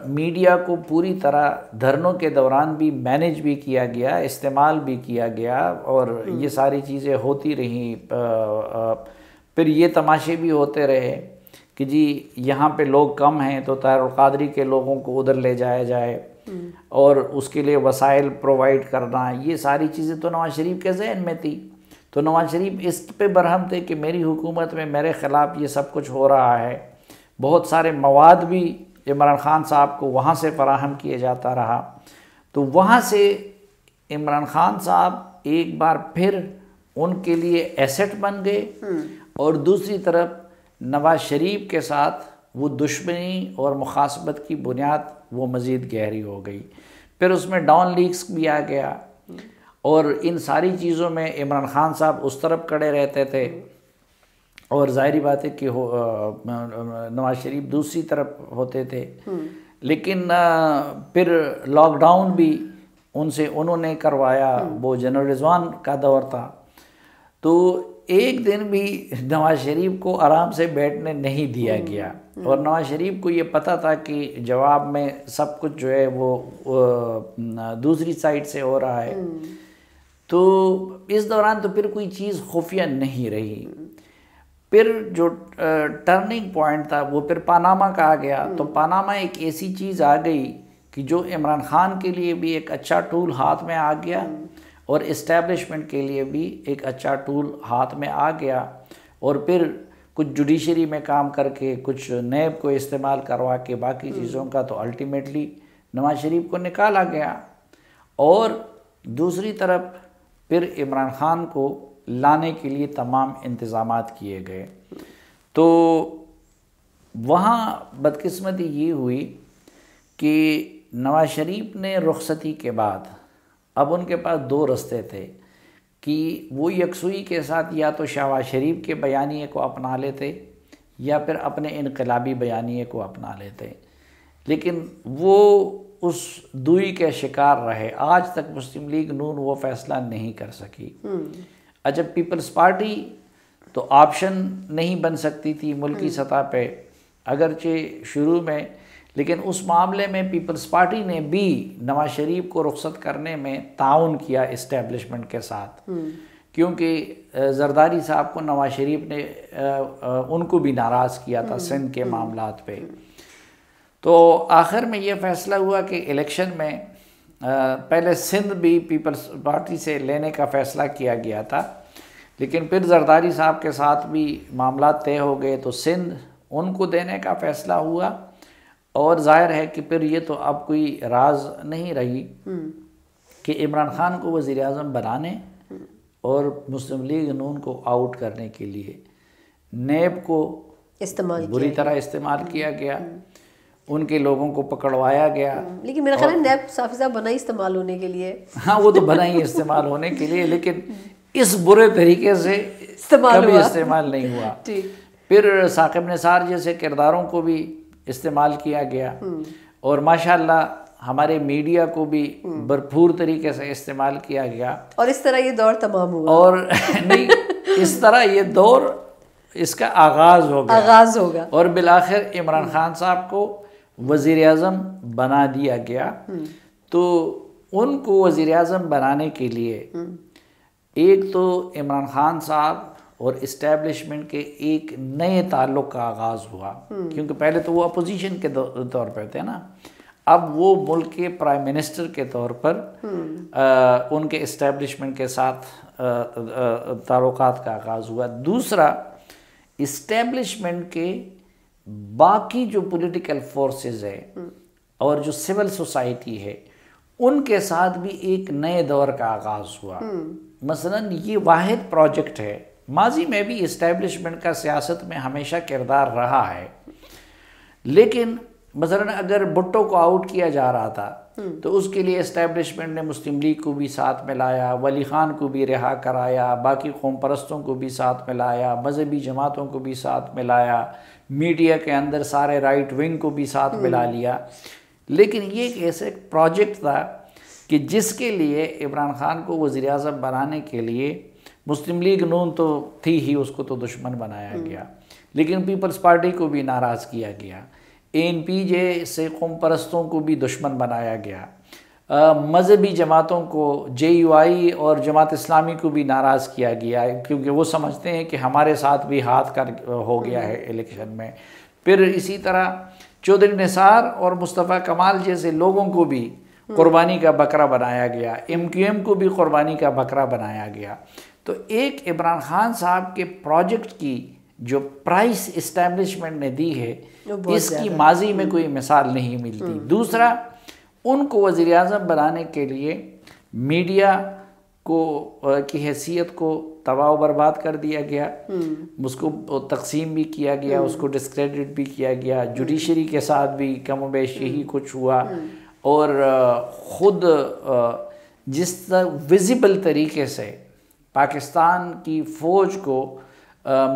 Speaker 2: میڈیا کو پوری طرح دھرنوں کے دوران بھی مینیج بھی کیا گیا، استعمال بھی کیا گیا، اور یہ ساری چیزیں ہوتی رہیں۔ پھر یہ تماشے بھی ہوتے رہے کہ جی یہاں پہ لوگ کم ہیں تو طاہر القادری کے لوگوں کو ادھر لے جایا جائے، اور اس کے لیے وسائل پرووائڈ کرنا، یہ ساری چیزیں تو نواز شریف کے ذہن میں تھی۔ تو نواز شریف اس پہ برہم تھے کہ میری حکومت میں میرے خلاف یہ سب کچھ ہو رہا ہے۔ بہت سارے مواد بھی عمران خان صاحب کو وہاں سے فراہم کیے جاتا رہا، تو وہاں سے عمران خان صاحب ایک بار پھر ان کے لیے ایسٹ بن گئے، اور دوسری طرف نواز شریف کے ساتھ وہ دشمنی اور مخاصمت کی بنیاد وہ مزید گہری ہو گئی۔ پھر اس میں ڈان لیکس بھی آ گیا، اور ان ساری چیزوں میں عمران خان صاحب اس طرف کڑے رہتے تھے، اور ظاہری بات ہے کہ نواز شریف دوسری طرف ہوتے تھے۔ لیکن پھر لاک ڈاؤن بھی ان سے انہوں نے کروایا، وہ جنرل رضوان کا دور تھا، تو ایک دن بھی نواز شریف کو آرام سے بیٹھنے نہیں دیا گیا، اور نواز شریف کو یہ پتہ تھا کہ جواب میں سب کچھ جو ہے وہ دوسری سائڈ سے ہو رہا ہے۔ تو اس دوران تو پھر کوئی چیز خفیہ نہیں رہی۔ پھر جو ٹرننگ پوائنٹ تھا وہ پھر پاناما کا آ گیا۔ تو پاناما ایک ایسی چیز آ گئی کہ جو عمران خان کے لیے بھی ایک اچھا ٹول ہاتھ میں آ گیا، اور اسٹیبلشمنٹ کے لیے بھی ایک اچھا ٹول ہاتھ میں آ گیا، اور پھر کچھ جوڈیشری میں کام کر کے، کچھ نیب کو استعمال کروا کے، باقی چیزوں کا تو الٹیمیٹلی نواز شریف کو نکالا گیا۔ اور دوسری طرف پھر عمران خان کو لانے کے لیے تمام انتظامات کیے گئے. تو وہاں بدقسمتی یہ ہوئی کہ نواز شریف نے رخصتی کے بعد اب ان کے پاس دو رستے تھے کہ وہ یکسوئی کے ساتھ یا تو شہباز شریف کے بیانیے کو اپنا لیتے یا پھر اپنے انقلابی بیانیے کو اپنا لیتے، لیکن وہ اس دوئی کے شکار رہے. آج تک مسلم لیگ نون وہ فیصلہ نہیں کر سکی. اچھا، پیپلز پارٹی تو آپشن نہیں بن سکتی تھی ملکی سطح پہ اگرچہ شروع میں، لیکن اس معاملے میں پیپلز پارٹی نے بھی نواز شریف کو رخصت کرنے میں تعاون کیا اسٹیبلشمنٹ کے ساتھ، کیونکہ زرداری صاحب کو نواز شریف نے ان کو بھی ناراض کیا تھا سندھ کے معاملات پہ. تو آخر میں یہ فیصلہ ہوا کہ الیکشن میں پہلے سندھ بھی پیپلز پارٹی سے لینے کا فیصلہ کیا گیا تھا، لیکن پھر زرداری صاحب کے ساتھ بھی معاملات طے ہو گئے تو سندھ ان کو دینے کا فیصلہ ہوا. اور ظاہر ہے کہ پھر یہ تو اب کوئی راز نہیں رہی کہ عمران خان کو وزیر اعظم بنانے اور مسلم لیگ نون کو آؤٹ کرنے کے لیے نیب کو بری طرح استعمال کیا گیا، ان کے لوگوں کو پکڑوایا گیا.
Speaker 1: لیکن میرا خیال ہے نیب صافی صاحب بنا ہی استعمال ہونے کے لیے.
Speaker 2: ہاں وہ تو بنا ہی استعمال ہونے کے لیے، لیکن اس برے طریقے سے کبھی استعمال نہیں ہوا. پھر ثاقب نثار جیسے کرداروں کو بھی استعمال کیا گیا اور ماشاءاللہ ہمارے میڈیا کو بھی بھرپور طریقے سے استعمال کیا گیا.
Speaker 1: اور اس طرح یہ دور تمام ہوا.
Speaker 2: اور نہیں، اس طرح یہ دور اس کا آغاز ہوگا اور بالآخر عمران خان صاحب کو وزیر اعظم بنا دیا گیا. تو ان کو وزیر اعظم بنانے کے لیے ایک تو عمران خان صاحب اور اسٹیبلشمنٹ کے ایک نئے تعلق کا آغاز ہوا، کیونکہ پہلے تو وہ اپوزیشن کے طور پہ تھے نا، اب وہ ملک کے پرائم منسٹر کے طور پر ان کے اسٹیبلشمنٹ کے ساتھ تعلقات کا آغاز ہوا. دوسرا، اسٹیبلشمنٹ کے باقی جو پولیٹیکل فورسز ہے اور جو سول سوسائٹی ہے ان کے ساتھ بھی ایک نئے دور کا آغاز ہوا. مثلاً یہ واحد پروجیکٹ ہے، ماضی میں بھی اسٹیبلشمنٹ کا سیاست میں ہمیشہ کردار رہا ہے، لیکن مثلاً اگر بھٹو کو آؤٹ کیا جا رہا تھا تو اس کے لیے اسٹیبلشمنٹ نے مسلم لیگ کو بھی ساتھ میں لایا، ولی خان کو بھی رہا کرایا، باقی قوم پرستوں کو بھی ساتھ میں لایا، مذہبی جماعتوں کو بھی ساتھ میں لایا، میڈیا کے اندر سارے رائٹ ونگ کو بھی ساتھ ملا لیا. لیکن یہ ایک ایسے پروجیکٹ تھا کہ جس کے لیے عمران خان کو وزیر اعظم بنانے کے لیے مسلم لیگ نون تو تھی ہی، اس کو تو دشمن بنایا گیا، لیکن پیپلز پارٹی کو بھی ناراض کیا گیا، ANP جیسے قوم پرستوں کو بھی دشمن بنایا گیا، مذہبی جماعتوں کو JUI اور جماعت اسلامی کو بھی ناراض کیا گیا، کیونکہ وہ سمجھتے ہیں کہ ہمارے ساتھ بھی ہاتھ ہو گیا ہے الیکشن میں. پھر اسی طرح چودھری نثار اور مصطفیٰ کمال جیسے لوگوں کو بھی قربانی کا بکرا بنایا گیا، MQM کو بھی قربانی کا بکرا بنایا گیا. تو ایک عمران خان صاحب کے پروجیکٹ کی جو پرائس اسٹیبلشمنٹ نے دی ہے اس کی ماضی میں کوئی مثال نہیں ملتی. دوسرا، ان کو وزیر اعظم بنانے کے لیے میڈیا کی حیثیت کو تباہ و برباد کر دیا گیا، اس کو تقسیم بھی کیا گیا، اس کو ڈسکریڈٹ بھی کیا گیا، جوڈیشری کے ساتھ بھی کم و بیش یہی کچھ ہوا. اور خود جس ویزیبل طریقے سے پاکستان کی فوج کو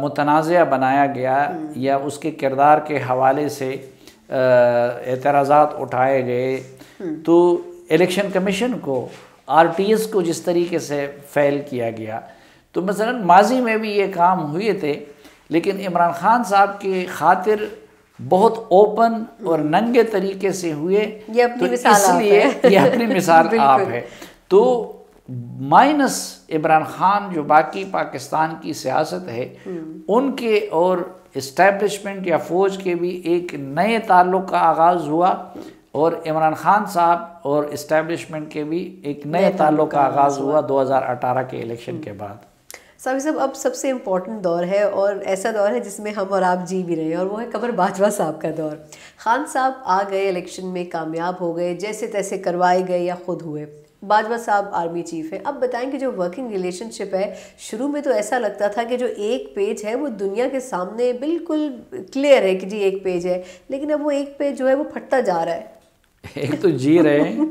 Speaker 2: متنازع بنایا گیا یا اس کے کردار کے حوالے سے اعتراضات اٹھائے گئے، تو الیکشن کمیشن کو RTS کو جس طریقے سے فیل کیا گیا، تو مثلا ماضی میں بھی یہ کام ہوئے تھے، لیکن عمران خان صاحب کی خاطر بہت اوپن اور ننگے طریقے سے ہوئے، تو اس لیے یہ اپنی مثال آپ ہے. تو مائنس عمران خان جو باقی پاکستان کی سیاست ہے ان کے اور اسٹیبلشمنٹ یا فوج کے بھی ایک نئے تعلق کا آغاز ہوا، اور عمران خان صاحب اور اسٹیبلشمنٹ کے بھی ایک نئے تعلق کا آغاز ہوا 2018 کے الیکشن کے بعد.
Speaker 1: صاحب صاحب اب سب سے امپورٹنٹ دور ہے اور ایسا دور ہے جس میں ہم اور آپ جی بھی رہے ہیں، اور وہ ہے قمر باجوہ صاحب کا دور. خان صاحب آ گئے، الیکشن میں کامیاب ہو گئے، جیسے تیسے کروائے گئے یا خود ہوئے. باجوہ صاحب آرمی چیف ہے. اب بتائیں کہ جو ورکنگ ریلیشن شپ ہے، شروع میں تو ایسا لگتا تھا کہ جو ایک پیج ہے وہ دنیا کے سامنے بالکل کلیئر ہے کہ جی ایک پیج ہے، لیکن اب وہ ایک پیج جو ہے وہ پھٹتا جا رہا ہے.
Speaker 2: ایک تو جی رہے ہیں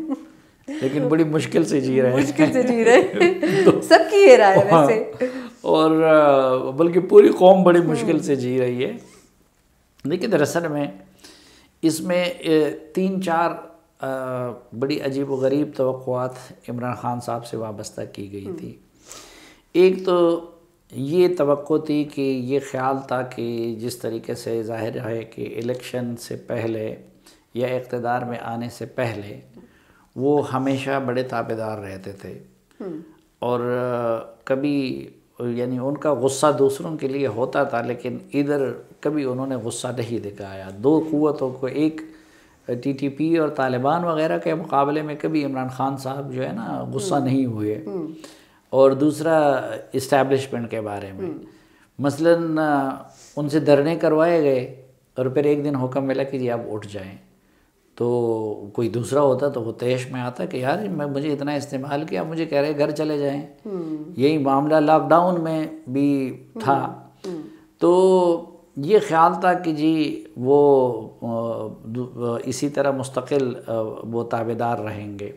Speaker 2: لیکن بڑی مشکل سے جی رہے ہیں،
Speaker 1: مشکل سے جی رہے ہیں. سب کی یہ رائے ہے ویسے،
Speaker 2: اور بلکہ پوری قوم بڑی مشکل سے جی رہی ہے. لیکن دراصل میں اس میں 3-4 بڑی عجیب و غریب توقعات عمران خان صاحب سے وابستہ کی گئی تھی. ایک تو یہ توقع تھی کہ یہ خیال تھا کہ جس طریقے سے ظاہر ہے کہ الیکشن سے پہلے یا اقتدار میں آنے سے پہلے وہ ہمیشہ بڑے تابعدار رہتے تھے، اور کبھی یعنی ان کا غصہ دوسروں کے لیے ہوتا تھا، لیکن ادھر کبھی انہوں نے غصہ نہیں دکھایا. 2 قوتوں کو، ایک ٹی ٹی پی اور طالبان وغیرہ کے مقابلے میں کبھی عمران خان صاحب جو ہے نا غصہ نہیں ہوئے. اور دوسرا اسٹیبلشمنٹ کے بارے میں، مثلاً ان سے دھرنے کروائے گئے اور پھر ایک دن حکم ملا کہ جی آپ اٹھ جائیں، تو کوئی دوسرا ہوتا تو وہ تیش میں آتا کہ یار مجھے اتنا استعمال کیا، مجھے کہہ رہے گھر چلے جائیں. یہی معاملہ لاک ڈاؤن میں بھی تھا. تو یہ خیال تھا کہ جی وہ اسی طرح مستقل وہ تابعدار رہیں گے.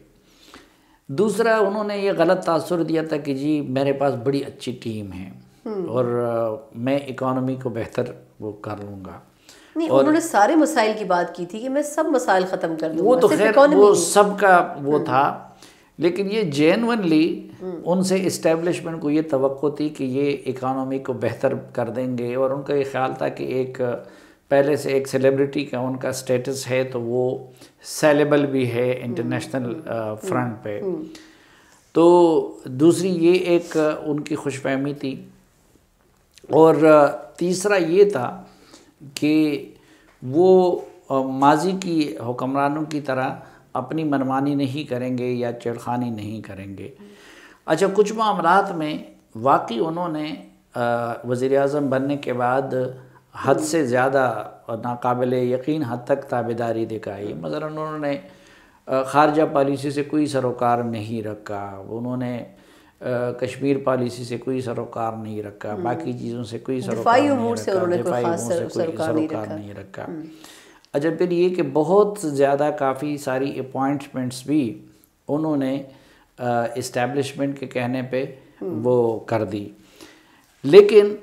Speaker 2: دوسرا انہوں نے یہ غلط تاثر دیا تھا کہ جی میرے پاس بڑی اچھی ٹیم ہے اور میں اکانومی کو بہتر وہ کر لوں گا.
Speaker 1: نہیں، انہوں نے سارے مسائل کی بات کی تھی کہ میں سب مسائل ختم کر دوں گا.
Speaker 2: وہ تو خیر وہ سب کا وہ تھا، لیکن یہ جینونلی ان سے اسٹیبلشمنٹ کو یہ توقع تھی کہ یہ اکانومی کو بہتر کر دیں گے. اور ان کا یہ خیال تھا کہ ایک پہلے سے ایک سیلیبریٹی کا ان کا سٹیٹس ہے تو وہ سیلیبل بھی ہے انٹرنیشنل فرنٹ پہ. تو دوسری یہ ایک ان کی خوش فہمی تھی. اور تیسرا یہ تھا کہ وہ ماضی کی حکمرانوں کی طرح اپنی منمانی نہیں کریں گے یا چھیڑخانی نہیں کریں گے. اچھا، کچھ معاملات میں واقعی انہوں نے وزیر اعظم بننے کے بعد حد سے زیادہ ناقابل یقین حد تک تابعداری دکھائی. مثلا انہوں نے خارجہ پالیسی سے کوئی سروکار نہیں رکھا، انہوں نے کشمیر پالیسی سے کوئی سروکار نہیں رکھا، باقی چیزوں سے کوئی سروکار نہیں رکھا، دفاعی امور سے کوئی سروکار نہیں رکھا. اچھا، پھر یہ کہ بہت زیادہ کافی ساری اپوائنٹمنٹس بھی انہوں نے اسٹیبلشمنٹ کے کہنے پہ وہ کر دی. لیکن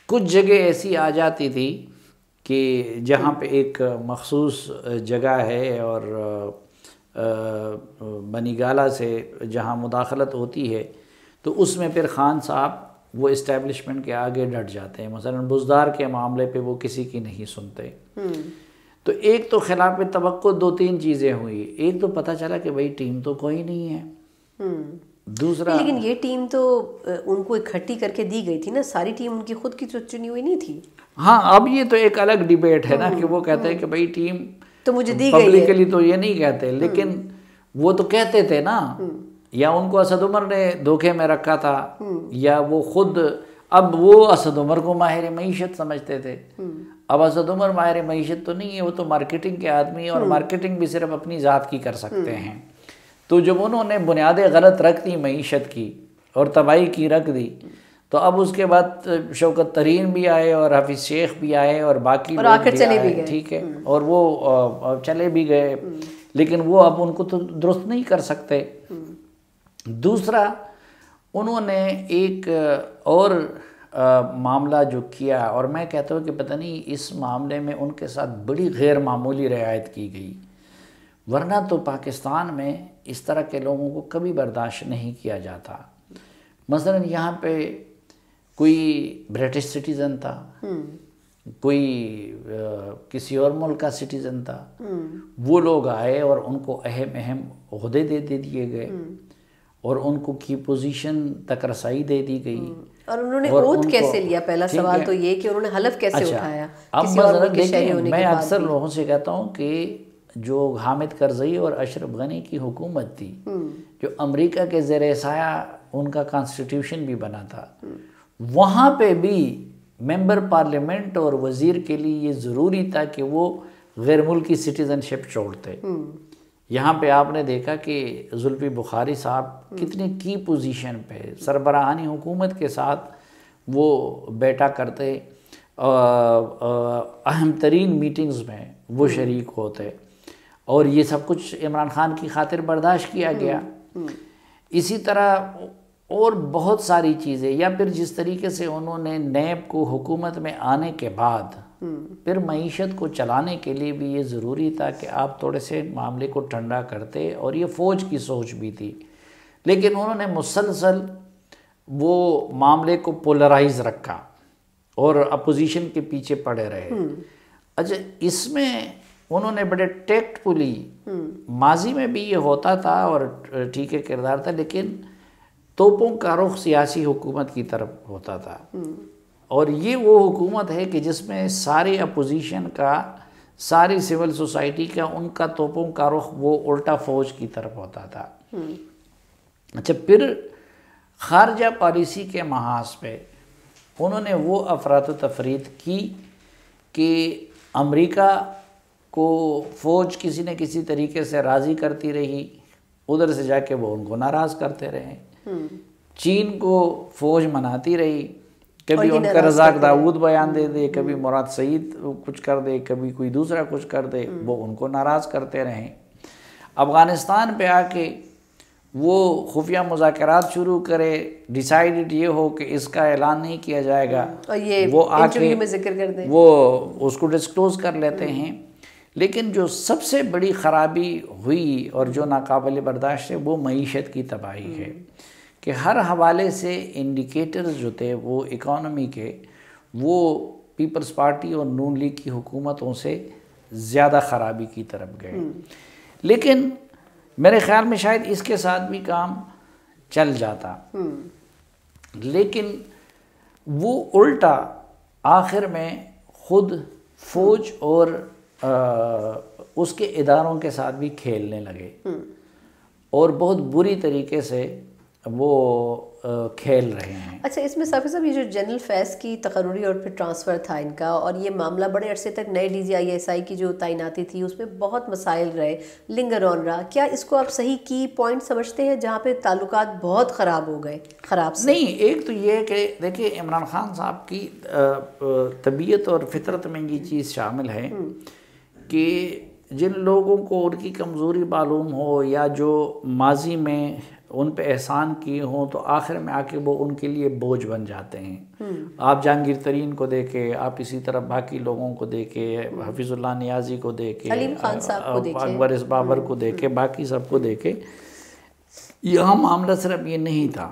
Speaker 2: کچھ جگہ ایسی آ جاتی تھی کہ جہاں پہ ایک مخصوص جگہ ہے اور بنی گالہ سے جہاں مداخلت ہوتی ہے تو اس میں پھر خان صاحب وہ اسٹیبلشمنٹ کے آگے ڈٹ جاتے ہیں. مثلا بزدار کے معاملے پہ وہ کسی کی نہیں سنتے. تو ایک تو خلاف توقع 2-3 چیزیں ہوئی. ایک تو پتہ چلا کہ بھائی ٹیم تو کوئی نہیں ہے. دوسرا
Speaker 1: لیکن یہ ٹیم تو ان کو اکٹھی کر کے دی گئی تھی نا، ساری ٹیم ان کی خود کی چنی ہوئی نہیں تھی.
Speaker 2: ہاں، اب یہ تو ایک الگ ڈیبیٹ ہے نا کہ وہ کہتے ہیں کہ بھائی ٹیم
Speaker 1: تو مجھے دی گئی ہے.
Speaker 2: پبلکلی تو یہ نہیں کہتے، لیکن وہ تو کہتے تھے نا. یا ان کو اسد عمر نے دھوکے میں رکھا تھا، یا وہ خود اب وہ اسد عمر کو ماہر معیشت سمجھتے تھے. اب اسد عمر ماہر معیشت تو نہیں ہے، وہ تو مارکیٹنگ کے آدمی ہیں، اور مارکیٹنگ بھی صرف اپنی ذات کی کر سکتے ہیں. تو جب انہوں نے بنیادیں غلط رکھ دی معیشت کی اور تباہی کی رکھ دی، تو اب اس کے بعد شوکت ترین بھی آئے اور حافظ شیخ بھی آئے اور باقی لوگ بھی آئے، ٹھیک ہے، اور وہ چلے بھی گئے، لیکن وہ اب ان کو تو درست نہیں کر سکتے. دوسرا انہوں نے ایک اور معاملہ جو کیا، اور میں کہتا ہوں کہ پتہ نہیں اس معاملے میں ان کے ساتھ بڑی غیر معمولی رعایت کی گئی، ورنہ تو پاکستان میں اس طرح کے لوگوں کو کبھی برداشت نہیں کیا جاتا. مثلا یہاں پہ کوئی برٹش سٹیزن تھا، کوئی کسی اور ملک کا سٹیزن تھا، وہ لوگ آئے اور ان کو اہم عہدے دے دیے گئے اور ان کو کی پوزیشن تک رسائی دے دی گئی.
Speaker 1: اور انہوں نے عہد کیسے لیا؟ پہلا سوال تو یہ کہ انہوں نے حلف کیسے اٹھایا؟
Speaker 2: اب مثلا دیکھیں، میں اکثر لوگوں سے کہتا ہوں کہ جو حامد کرزئی اور اشرف غنی کی حکومت تھی، جو امریکہ کے زیر سایہ ان کا کانسٹیٹیوشن بھی بنا تھا، وہاں پہ بھی ممبر پارلیمنٹ اور وزیر کے لیے یہ ضروری تھا کہ وہ غیر ملکی سٹیزن شپ چھوڑتے. یہاں پہ آپ نے دیکھا کہ زلفی بخاری صاحب کتنی کی پوزیشن پہ سربراہانی حکومت کے ساتھ وہ بیٹھا کرتے، اہم ترین میٹنگز میں وہ شریک ہوتے، اور یہ سب کچھ عمران خان کی خاطر برداشت کیا گیا. اسی طرح اور بہت ساری چیزیں، یا پھر جس طریقے سے انہوں نے نیب کو حکومت میں آنے کے بعد پھر معیشت کو چلانے کے لیے بھی یہ ضروری تھا کہ آپ تھوڑے سے معاملے کو ٹھنڈا کرتے، اور یہ فوج کی سوچ بھی تھی، لیکن انہوں نے مسلسل وہ معاملے کو پولرائز رکھا اور اپوزیشن کے پیچھے پڑے رہے. اچھا، اس میں انہوں نے بڑے ٹیکٹفلی، ماضی میں بھی یہ ہوتا تھا اور ٹھیک ہے کردار تھا، لیکن توپوں کا رخ سیاسی حکومت کی طرف ہوتا تھا. اور یہ وہ حکومت ہے کہ جس میں ساری اپوزیشن کا، ساری سول سوسائٹی کا، ان کا توپوں کا رخ وہ الٹا فوج کی طرف ہوتا تھا. اچھا، پھر خارجہ پالیسی کے محاذ پہ انہوں نے وہ افراط و تفریط کی کہ امریکہ کو فوج کسی نہ کسی طریقے سے راضی کرتی رہی، ادھر سے جا کے وہ ان کو ناراض کرتے رہے. چین کو فوج مناتی رہی، کبھی ان کا رزاق داؤد بیان دے دے، کبھی مراد سعید کچھ کر دے، کبھی کوئی دوسرا کچھ کر دے، وہ ان کو ناراض کرتے رہیں. افغانستان پہ آ کے وہ خفیہ مذاکرات شروع کرے، ڈیسائیڈڈ یہ ہو کہ اس کا اعلان نہیں کیا جائے گا، وہ آ کے وہ اس کو ڈسکلوز کر لیتے ہیں. لیکن جو سب سے بڑی خرابی ہوئی اور جو ناقابل برداشت ہے وہ معیشت کی تباہی ہے، کہ ہر حوالے سے انڈیکیٹرز جو تھے وہ اکانومی کے، وہ پیپلز پارٹی اور نون لیگ کی حکومتوں سے زیادہ خرابی کی طرف گئے. لیکن میرے خیال میں شاید اس کے ساتھ بھی کام چل جاتا، لیکن وہ الٹا آخر میں خود فوج اور اس کے اداروں کے ساتھ بھی کھیلنے لگے، اور بہت بری طریقے سے وہ کھیل رہے ہیں.
Speaker 1: اچھا، اس میں صافی صاحب یہ جو جنرل فیض کی تقرری اور پھر ٹرانسفر تھا ان کا، اور یہ معاملہ بڑے عرصے تک نئے ڈی جی ISI کی جو تعیناتی تھی اس میں بہت مسائل رہے، لنگر آن رہا. کیا اس کو آپ صحیح کی پوائنٹ سمجھتے ہیں جہاں پہ تعلقات بہت خراب ہو گئے؟ خراب سے
Speaker 2: نہیں، ایک تو یہ کہ دیکھیں عمران خان صاحب کی طبیعت اور فطرت میں یہ چیز شامل ہے کہ جن لوگوں کو ان کی کمزوری معلوم ہو، یا جو ماضی میں ان پہ احسان کیے ہوں، تو آخر میں آ کے وہ ان کے لیے بوجھ بن جاتے ہیں. آپ جہانگیر ترین کو دیکھیں، آپ اسی طرح باقی لوگوں کو دیکھیں، حفیظ اللہ نیازی کو دیکھیں،
Speaker 1: علیم خان صاحب کو دیکھیں،
Speaker 2: اکبر اس بابر کو دیکھیں، باقی سب کو دیکھیں. یہاں معاملہ صرف یہ نہیں تھا،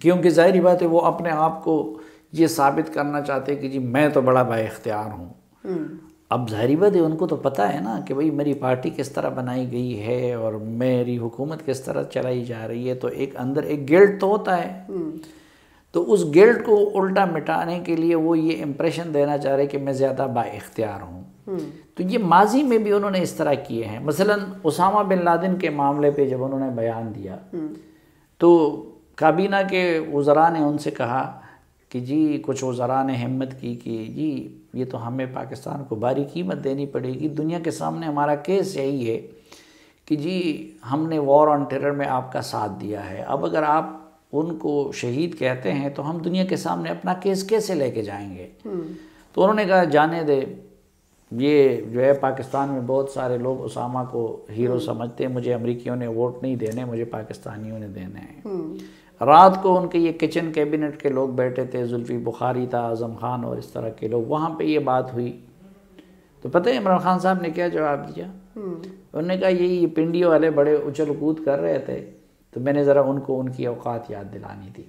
Speaker 2: کیونکہ ظاہری بات ہے وہ اپنے آپ کو یہ ثابت کرنا چاہتے کہ جی میں تو بڑا با اختیار ہوں. اب ظاہری بات ہے ان کو تو پتہ ہے نا کہ بھئی میری پارٹی کس طرح بنائی گئی ہے اور میری حکومت کس طرح چلائی جا رہی ہے، تو ایک اندر ایک گلٹ تو ہوتا ہے. تو اس گلٹ کو الٹا مٹانے کے لیے وہ یہ امپریشن دینا چاہ رہے کہ میں زیادہ با اختیار ہوں. تو یہ ماضی میں بھی انہوں نے اس طرح کیے ہیں. مثلا اسامہ بن لادن کے معاملے پہ جب انہوں نے بیان دیا تو کابینہ کے وزراء نے ان سے کہا کہ جی، کچھ وزراء نے ہمت کی کہ جی یہ تو ہمیں پاکستان کو بھاری قیمت دینی پڑے گی، دنیا کے سامنے ہمارا کیس یہی ہے کہ جی ہم نے وار آن ٹیرر میں آپ کا ساتھ دیا ہے، اب اگر آپ ان کو شہید کہتے ہیں تو ہم دنیا کے سامنے اپنا کیس کیسے لے کے جائیں گے. تو انہوں نے کہا جانے دے، یہ جو ہے پاکستان میں بہت سارے لوگ اسامہ کو ہیرو سمجھتے ہیں، مجھے امریکیوں نے ووٹ نہیں دینے، مجھے پاکستانیوں نے دینے ہیں. رات کو ان کے یہ کچن کیبنٹ کے لوگ بیٹھے تھے، زلفی بخاری تھا، اعظم خان اور اس طرح کے لوگ، وہاں پہ یہ بات ہوئی. تو پتہ ہے عمران خان صاحب نے کیا جواب دیا؟ انہوں نے کہا یہ پنڈیوں والے بڑے اچھل کود کر رہے تھے تو میں نے ذرا ان کو ان کی اوقات یاد دلانی تھی.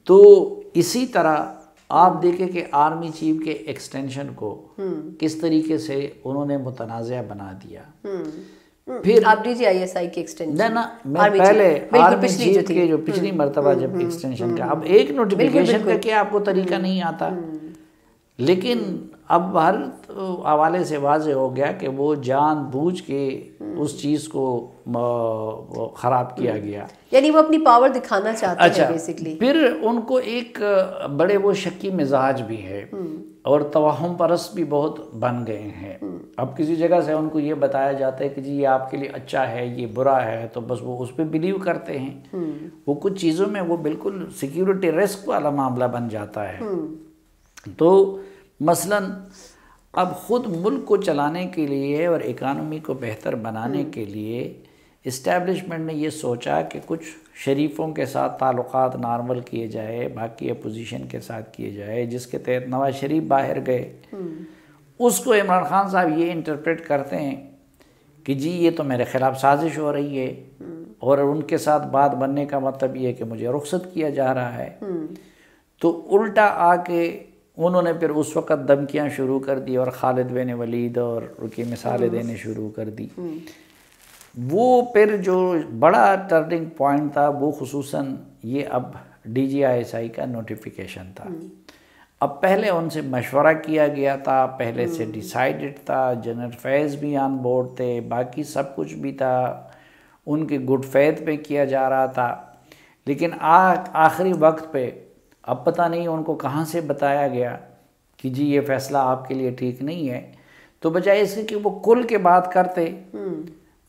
Speaker 2: تو اسی طرح آپ دیکھیں کہ آرمی چیف کے ایکسٹینشن کو کس طریقے سے انہوں نے متنازع بنا دیا.
Speaker 1: پھر آپ ڈی جی ISI کی ایکسٹینشن،
Speaker 2: نا میں پہلے آرمی چیف کے جو پچھلی مرتبہ جب ایکسٹینشن کا، اب ایک نوٹیفیکیشن کا کیا آپ کو طریقہ نہیں آتا لیکن اب ہر حوالے سے واضح ہو گیا کہ وہ جان بوجھ کے اس چیز کو خراب کیا گیا.
Speaker 1: یعنی وہ اپنی پاور دکھانا چاہتے ہیں بیسکلی.
Speaker 2: پھر ان کو ایک بڑے وہ شکی مزاج بھی ہے اور توہم پرست بھی بہت بن گئے ہیں. اب کسی جگہ سے ان کو یہ بتایا جاتا ہے کہ جی یہ آپ کے لیے اچھا ہے یہ برا ہے تو بس وہ اس پہ بلیو کرتے ہیں. وہ کچھ چیزوں میں وہ بالکل سیکیورٹی رسک والا معاملہ بن جاتا ہے. تو مثلاً اب خود ملک کو چلانے کے لیے اور اکانومی کو بہتر بنانے کے لیے اسٹیبلشمنٹ نے یہ سوچا کہ کچھ شریفوں کے ساتھ تعلقات نارمل کیے جائے، باقی اپوزیشن کے ساتھ کیے جائے، جس کے تحت نواز شریف باہر گئے. اس کو عمران خان صاحب یہ انٹرپریٹ کرتے ہیں کہ جی یہ تو میرے خلاف سازش ہو رہی ہے اور ان کے ساتھ بات بننے کا مطلب یہ ہے کہ مجھے رخصت کیا جا رہا ہے. تو الٹا آ کے انہوں نے پھر اس وقت دھمکیاں شروع کر دی اور خالد بن ولید اور کی مثالیں دینے شروع کر دی. وہ پھر جو بڑا ٹرننگ پوائنٹ تھا وہ خصوصاً یہ اب D G I S I کا نوٹیفیکیشن تھا. اب پہلے ان سے مشورہ کیا گیا تھا، پہلے سے ڈیسائیڈڈ تھا، جنرل فیض بھی آن بورڈ تھے، باقی سب کچھ بھی تھا، ان کے گڈ فیتھ پہ کیا جا رہا تھا. لیکن آخری وقت پہ اب پتہ نہیں ان کو کہاں سے بتایا گیا کہ جی یہ فیصلہ آپ کے لیے ٹھیک نہیں ہے. تو بجائے اس کے کہ وہ کل کے بات کرتے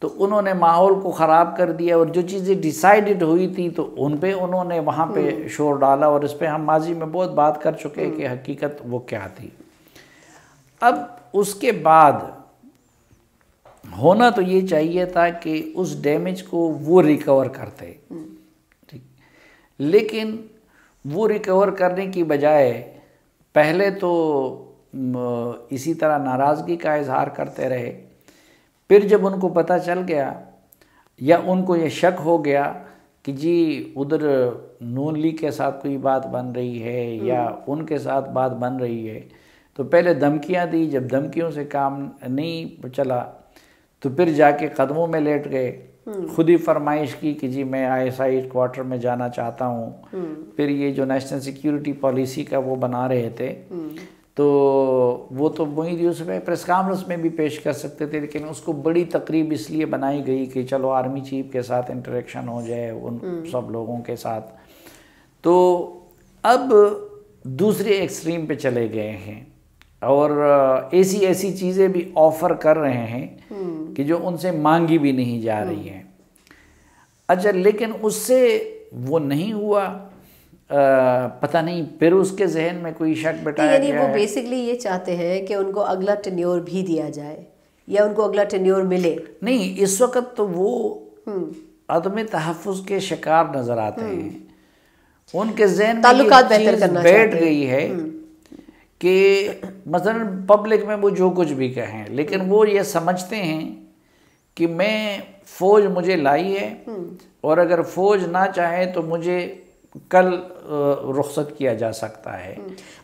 Speaker 2: تو انہوں نے ماحول کو خراب کر دیا اور جو چیزیں ڈیسائیڈڈ ہوئی تھی تو ان پہ انہوں نے وہاں پہ شور ڈالا، اور اس پہ ہم ماضی میں بہت بات کر چکے کہ حقیقت وہ کیا تھی. اب اس کے بعد ہونا تو یہ چاہیے تھا کہ اس ڈیمیج کو وہ ریکور کرتے، لیکن وہ ریکور کرنے کی بجائے پہلے تو اسی طرح ناراضگی کا اظہار کرتے رہے. پھر جب ان کو پتہ چل گیا یا ان کو یہ شک ہو گیا کہ جی ادھر نون لیگ کے ساتھ کوئی بات بن رہی ہے یا ان کے ساتھ بات بن رہی ہے، تو پہلے دھمکیاں دی. جب دھمکیوں سے کام نہیں چلا تو پھر جا کے قدموں میں لیٹ گئے، خود ہی فرمائش کی کہ جی میں آئی ایس آئی کوارٹر میں جانا چاہتا ہوں. پھر یہ جو نیشنل سیکیورٹی پالیسی کا وہ بنا رہے تھے تو وہ تو محی یوسف پریس کانفرنس میں بھی پیش کر سکتے تھے، لیکن اس کو بڑی تقریب اس لیے بنائی گئی کہ چلو آرمی چیف کے ساتھ انٹریکشن ہو جائے ان سب لوگوں کے ساتھ. تو اب دوسرے ایکسٹریم پہ چلے گئے ہیں اور ایسی چیزیں بھی آفر کر رہے ہیں کہ جو ان سے مانگی بھی نہیں جا رہی ہیں. اچھا لیکن اس سے وہ نہیں ہوا، پتہ نہیں پھر اس کے ذہن میں کوئی شک بٹایا گیا.
Speaker 1: یعنی وہ بیسکلی یہ چاہتے ہیں کہ ان کو اگلا ٹینیور بھی دیا جائے یا ان کو اگلا ٹینیور ملے.
Speaker 2: نہیں، اس وقت تو وہ عدم تحفظ کے شکار نظر آتے ہیں. ان کے ذہن میں یہ چیز بیٹھ گئی ہے کہ مثلا پبلک میں وہ جو کچھ بھی کہیں، لیکن وہ یہ سمجھتے ہیں کہ میں فوج مجھے لائی ہے اور اگر فوج نہ چاہے تو مجھے کل رخصت کیا جا سکتا ہے.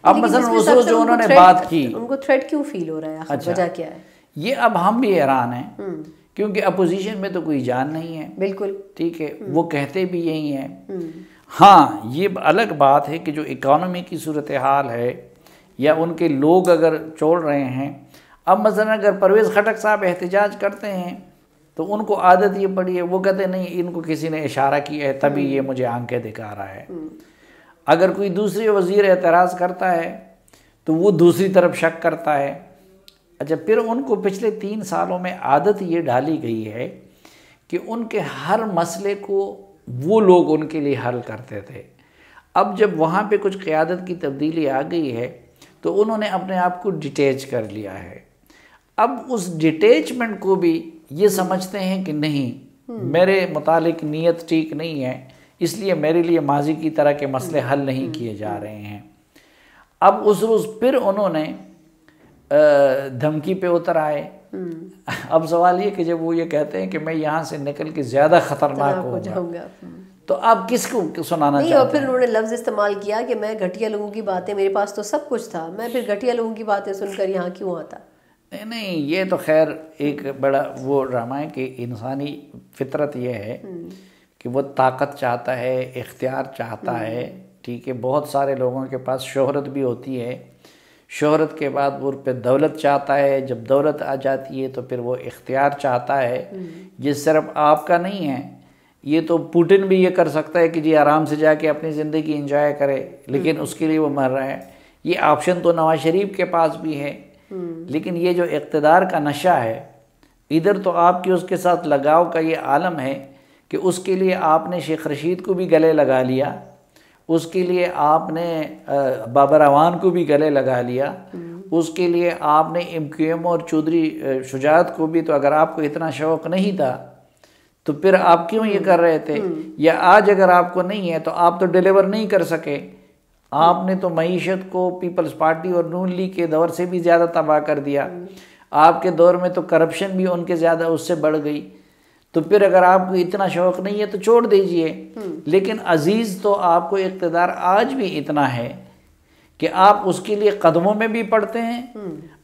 Speaker 2: اب مثلا اس روز جو انہوں نے بات کی،
Speaker 1: ان کو تھریٹ کیوں فیل ہو رہا ہے؟ وجہ کیا ہے
Speaker 2: یہ اب ہم بھی حیران ہیں، کیونکہ اپوزیشن میں تو کوئی جان نہیں ہے.
Speaker 1: بالکل
Speaker 2: ٹھیک ہے، وہ کہتے بھی یہی ہیں. ہاں یہ الگ بات ہے کہ جو اکانومی کی صورتحال ہے یا ان کے لوگ اگر چول رہے ہیں. اب مثلا اگر پرویز خٹک صاحب احتجاج کرتے ہیں تو ان کو عادت یہ پڑی ہے، وہ کہتے ہیں نہیں ان کو کسی نے اشارہ کیا ہے تبھی یہ مجھے آنکھیں دکھا رہا ہے. اگر کوئی دوسری وزیر اعتراض کرتا ہے تو وہ دوسری طرف شک کرتا ہے. اچھا پھر ان کو پچھلے 3 سالوں میں عادت یہ ڈالی گئی ہے کہ ان کے ہر مسئلے کو وہ لوگ ان کے لیے حل کرتے تھے. اب جب وہاں پہ کچھ قیادت کی تبدیلی آ گئی ہے تو انہوں نے اپنے آپ کو ڈیٹیچ کر لیا ہے. اب اس ڈیٹیچمنٹ کو بھی یہ سمجھتے ہیں کہ نہیں میرے متعلق نیت ٹھیک نہیں ہے، اس لیے میرے لیے ماضی کی طرح کے مسئلے حل نہیں کیے جا رہے ہیں. اب اس روز پھر انہوں نے دھمکی پہ اتر آئے. اب سوال یہ کہ جب وہ یہ کہتے ہیں کہ میں یہاں سے نکل کے زیادہ خطرناک ہو جاؤں گا تو آپ کس کو سنانا چاہتے ہیں؟
Speaker 1: اور پھر انہوں نے لفظ استعمال کیا کہ میں گھٹیا لوگوں کی باتیں، میرے پاس تو سب کچھ تھا، میں پھر گھٹیا لوگوں کی باتیں سن کر یہاں کیوں آتا.
Speaker 2: نہیں یہ تو خیر ایک بڑا وہ ڈرامہ ہے کہ انسانی فطرت یہ ہے کہ وہ طاقت چاہتا ہے، اختیار چاہتا ہے. ٹھیک ہے، بہت سارے لوگوں کے پاس شہرت بھی ہوتی ہے، شہرت کے بعد وہ پھر دولت چاہتا ہے، جب دولت آ جاتی ہے تو پھر وہ اختیار چاہتا ہے، جس صرف آپ کا نہیں ہے، یہ تو پوٹن بھی یہ کر سکتا ہے کہ جی آرام سے جا کے اپنی زندگی انجوائے کرے، لیکن اس کے لیے وہ مر رہا ہے۔ یہ آپشن تو نواز شریف کے پاس بھی ہے، لیکن یہ جو اقتدار کا نشہ ہے، ادھر تو آپ کی اس کے ساتھ لگاؤ کا یہ عالم ہے کہ اس کے لیے آپ نے شیخ رشید کو بھی گلے لگا لیا، اس کے لیے آپ نے بابر اعوان کو بھی گلے لگا لیا، اس کے لیے آپ نے MQM اور چودھری شجاعت کو بھی، تو اگر آپ کو اتنا شوق نہیں تھا تو پھر آپ کیوں یہ کر رہے تھے؟ یا آج اگر آپ کو نہیں ہے تو آپ تو ڈیلیور نہیں کر سکے، آپ نے تو معیشت کو پیپلز پارٹی اور نون لیگ کے دور سے بھی زیادہ تباہ کر دیا، آپ کے دور میں تو کرپشن بھی ان کے زیادہ اس سے بڑھ گئی، تو پھر اگر آپ کو اتنا شوق نہیں ہے تو چھوڑ دیجئے۔ لیکن عزیز تو آپ کو اقتدار آج بھی اتنا ہے کہ آپ اس کے لیے قدموں میں بھی پڑتے ہیں،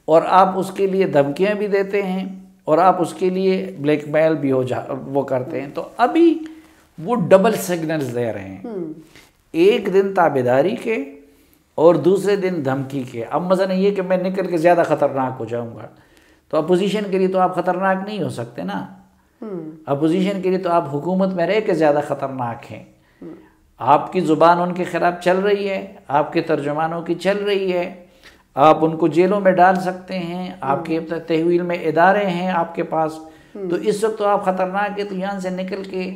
Speaker 2: اور آپ اس کے لیے دھمکیاں بھی دیتے ہیں، اور آپ اس کے لیے بلیک میل بھی وہ کرتے ہیں۔ تو ابھی وہ ڈبل سگنلز دے رہے ہیں، ایک دن تابعداری کے اور دوسرے دن دھمکی کے۔ اب مثلا یہ کہ میں نکل کے زیادہ خطرناک ہو جاؤں گا، تو اپوزیشن کے لیے تو آپ خطرناک نہیں ہو سکتے نا، اپوزیشن کے لیے تو آپ حکومت میں رہ کے زیادہ خطرناک ہیں۔ آپ کی زبان ان کے خلاف چل رہی ہے، آپ کے ترجمانوں کی چل رہی ہے، آپ ان کو جیلوں میں ڈال سکتے ہیں، آپ کے تحویل میں ادارے ہیں آپ کے پاس، تو اس وقت تو آپ خطرناک ہیں، تو یہاں سے نکل کے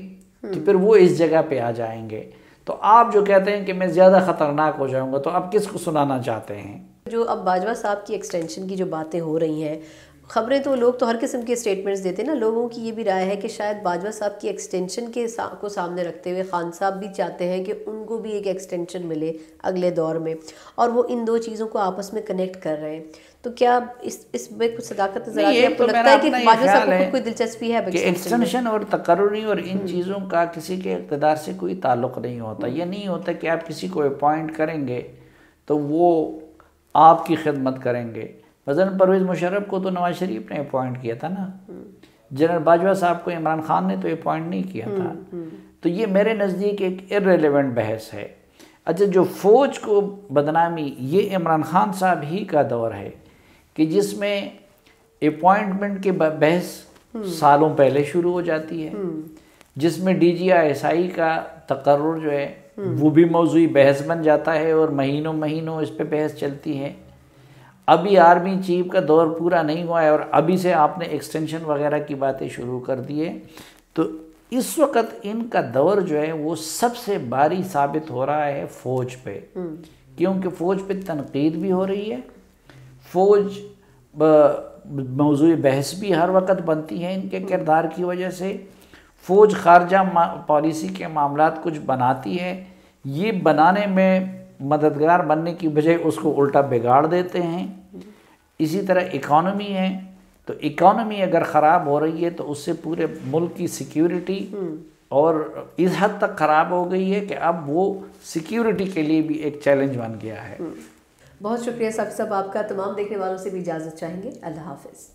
Speaker 2: تو پھر وہ اس جگہ پہ آ جائیں گے۔ تو آپ جو کہتے ہیں کہ میں زیادہ خطرناک ہو جاؤں گا، تو آپ کس کو سنانا چاہتے ہیں؟
Speaker 1: جو اب باجوہ صاحب کی ایکسٹینشن کی جو باتیں ہو رہی ہیں، خبریں تو لوگ تو ہر قسم کے سٹیٹمنٹس دیتے ہیں نا، لوگوں کی یہ بھی رائے ہے کہ شاید باجوہ صاحب کی ایکسٹینشن کو سامنے رکھتے ہوئے خان صاحب بھی چاہتے ہیں کہ ان کو بھی ایک ایکسٹینشن ملے اگلے دور میں، اور وہ ان دو چیزوں کو آپس میں کنیکٹ کر رہے ہیں۔ تو کیا اس میں کچھ صداقت نظر آتی ہے؟ آپ کو لگتا ہے کہ باجوہ صاحب کو خود کوئی دلچسپی ہے
Speaker 2: کہ ایکسٹینشن اور تقرری اور ان چیزوں کا کسی کے اقتدار سے کوئی تعلق نہیں ہوتا؟ یہ نہیں ہوتا کہ آپ کسی کو اپوائنٹ کریں گے تو وہ آپ کی خدمت کریں گے۔ مثلاً پرویز مشرف کو تو نواز شریف نے اپوائنٹ کیا تھا نا، جنرل باجوہ صاحب کو عمران خان نے تو اپوائنٹ نہیں کیا تھا۔ تو یہ میرے نزدیک ایک ارریلیونٹ بحث ہے۔ اچھا، جو فوج کو بدنامی، یہ عمران خان صاحب ہی کا دور ہے کہ جس میں اپوائنٹمنٹ کے بحث سالوں پہلے شروع ہو جاتی ہے، جس میں DGI کا تقرر جو ہے وہ بھی موضوعی بحث بن جاتا ہے، اور مہینوں اس پہ بحث چلتی ہے۔ ابھی آرمی چیف کا دور پورا نہیں ہوا ہے اور ابھی سے آپ نے ایکسٹینشن وغیرہ کی باتیں شروع کر دی ہے، تو اس وقت ان کا دور جو ہے وہ سب سے بھاری ثابت ہو رہا ہے فوج پہ، کیونکہ فوج پہ تنقید بھی ہو رہی ہے، فوج موضوع بحث بھی ہر وقت بنتی ہے ان کے کردار کی وجہ سے، فوج خارجہ پالیسی کے معاملات کچھ بناتی ہے، یہ بنانے میں مددگار بننے کی بجائے اس کو الٹا بگاڑ دیتے ہیں۔ اسی طرح اکانومی ہے، تو اکانومی اگر خراب ہو رہی ہے تو اس سے پورے ملک کی سیکیورٹی اور اس حد تک خراب ہو گئی ہے کہ اب وہ سیکیورٹی کے لیے بھی ایک چیلنج بن گیا ہے۔
Speaker 1: بہت شکریہ ثاقب صاحب آپ کا۔ تمام دیکھنے والوں سے بھی اجازت چاہیں گے، اللہ حافظ۔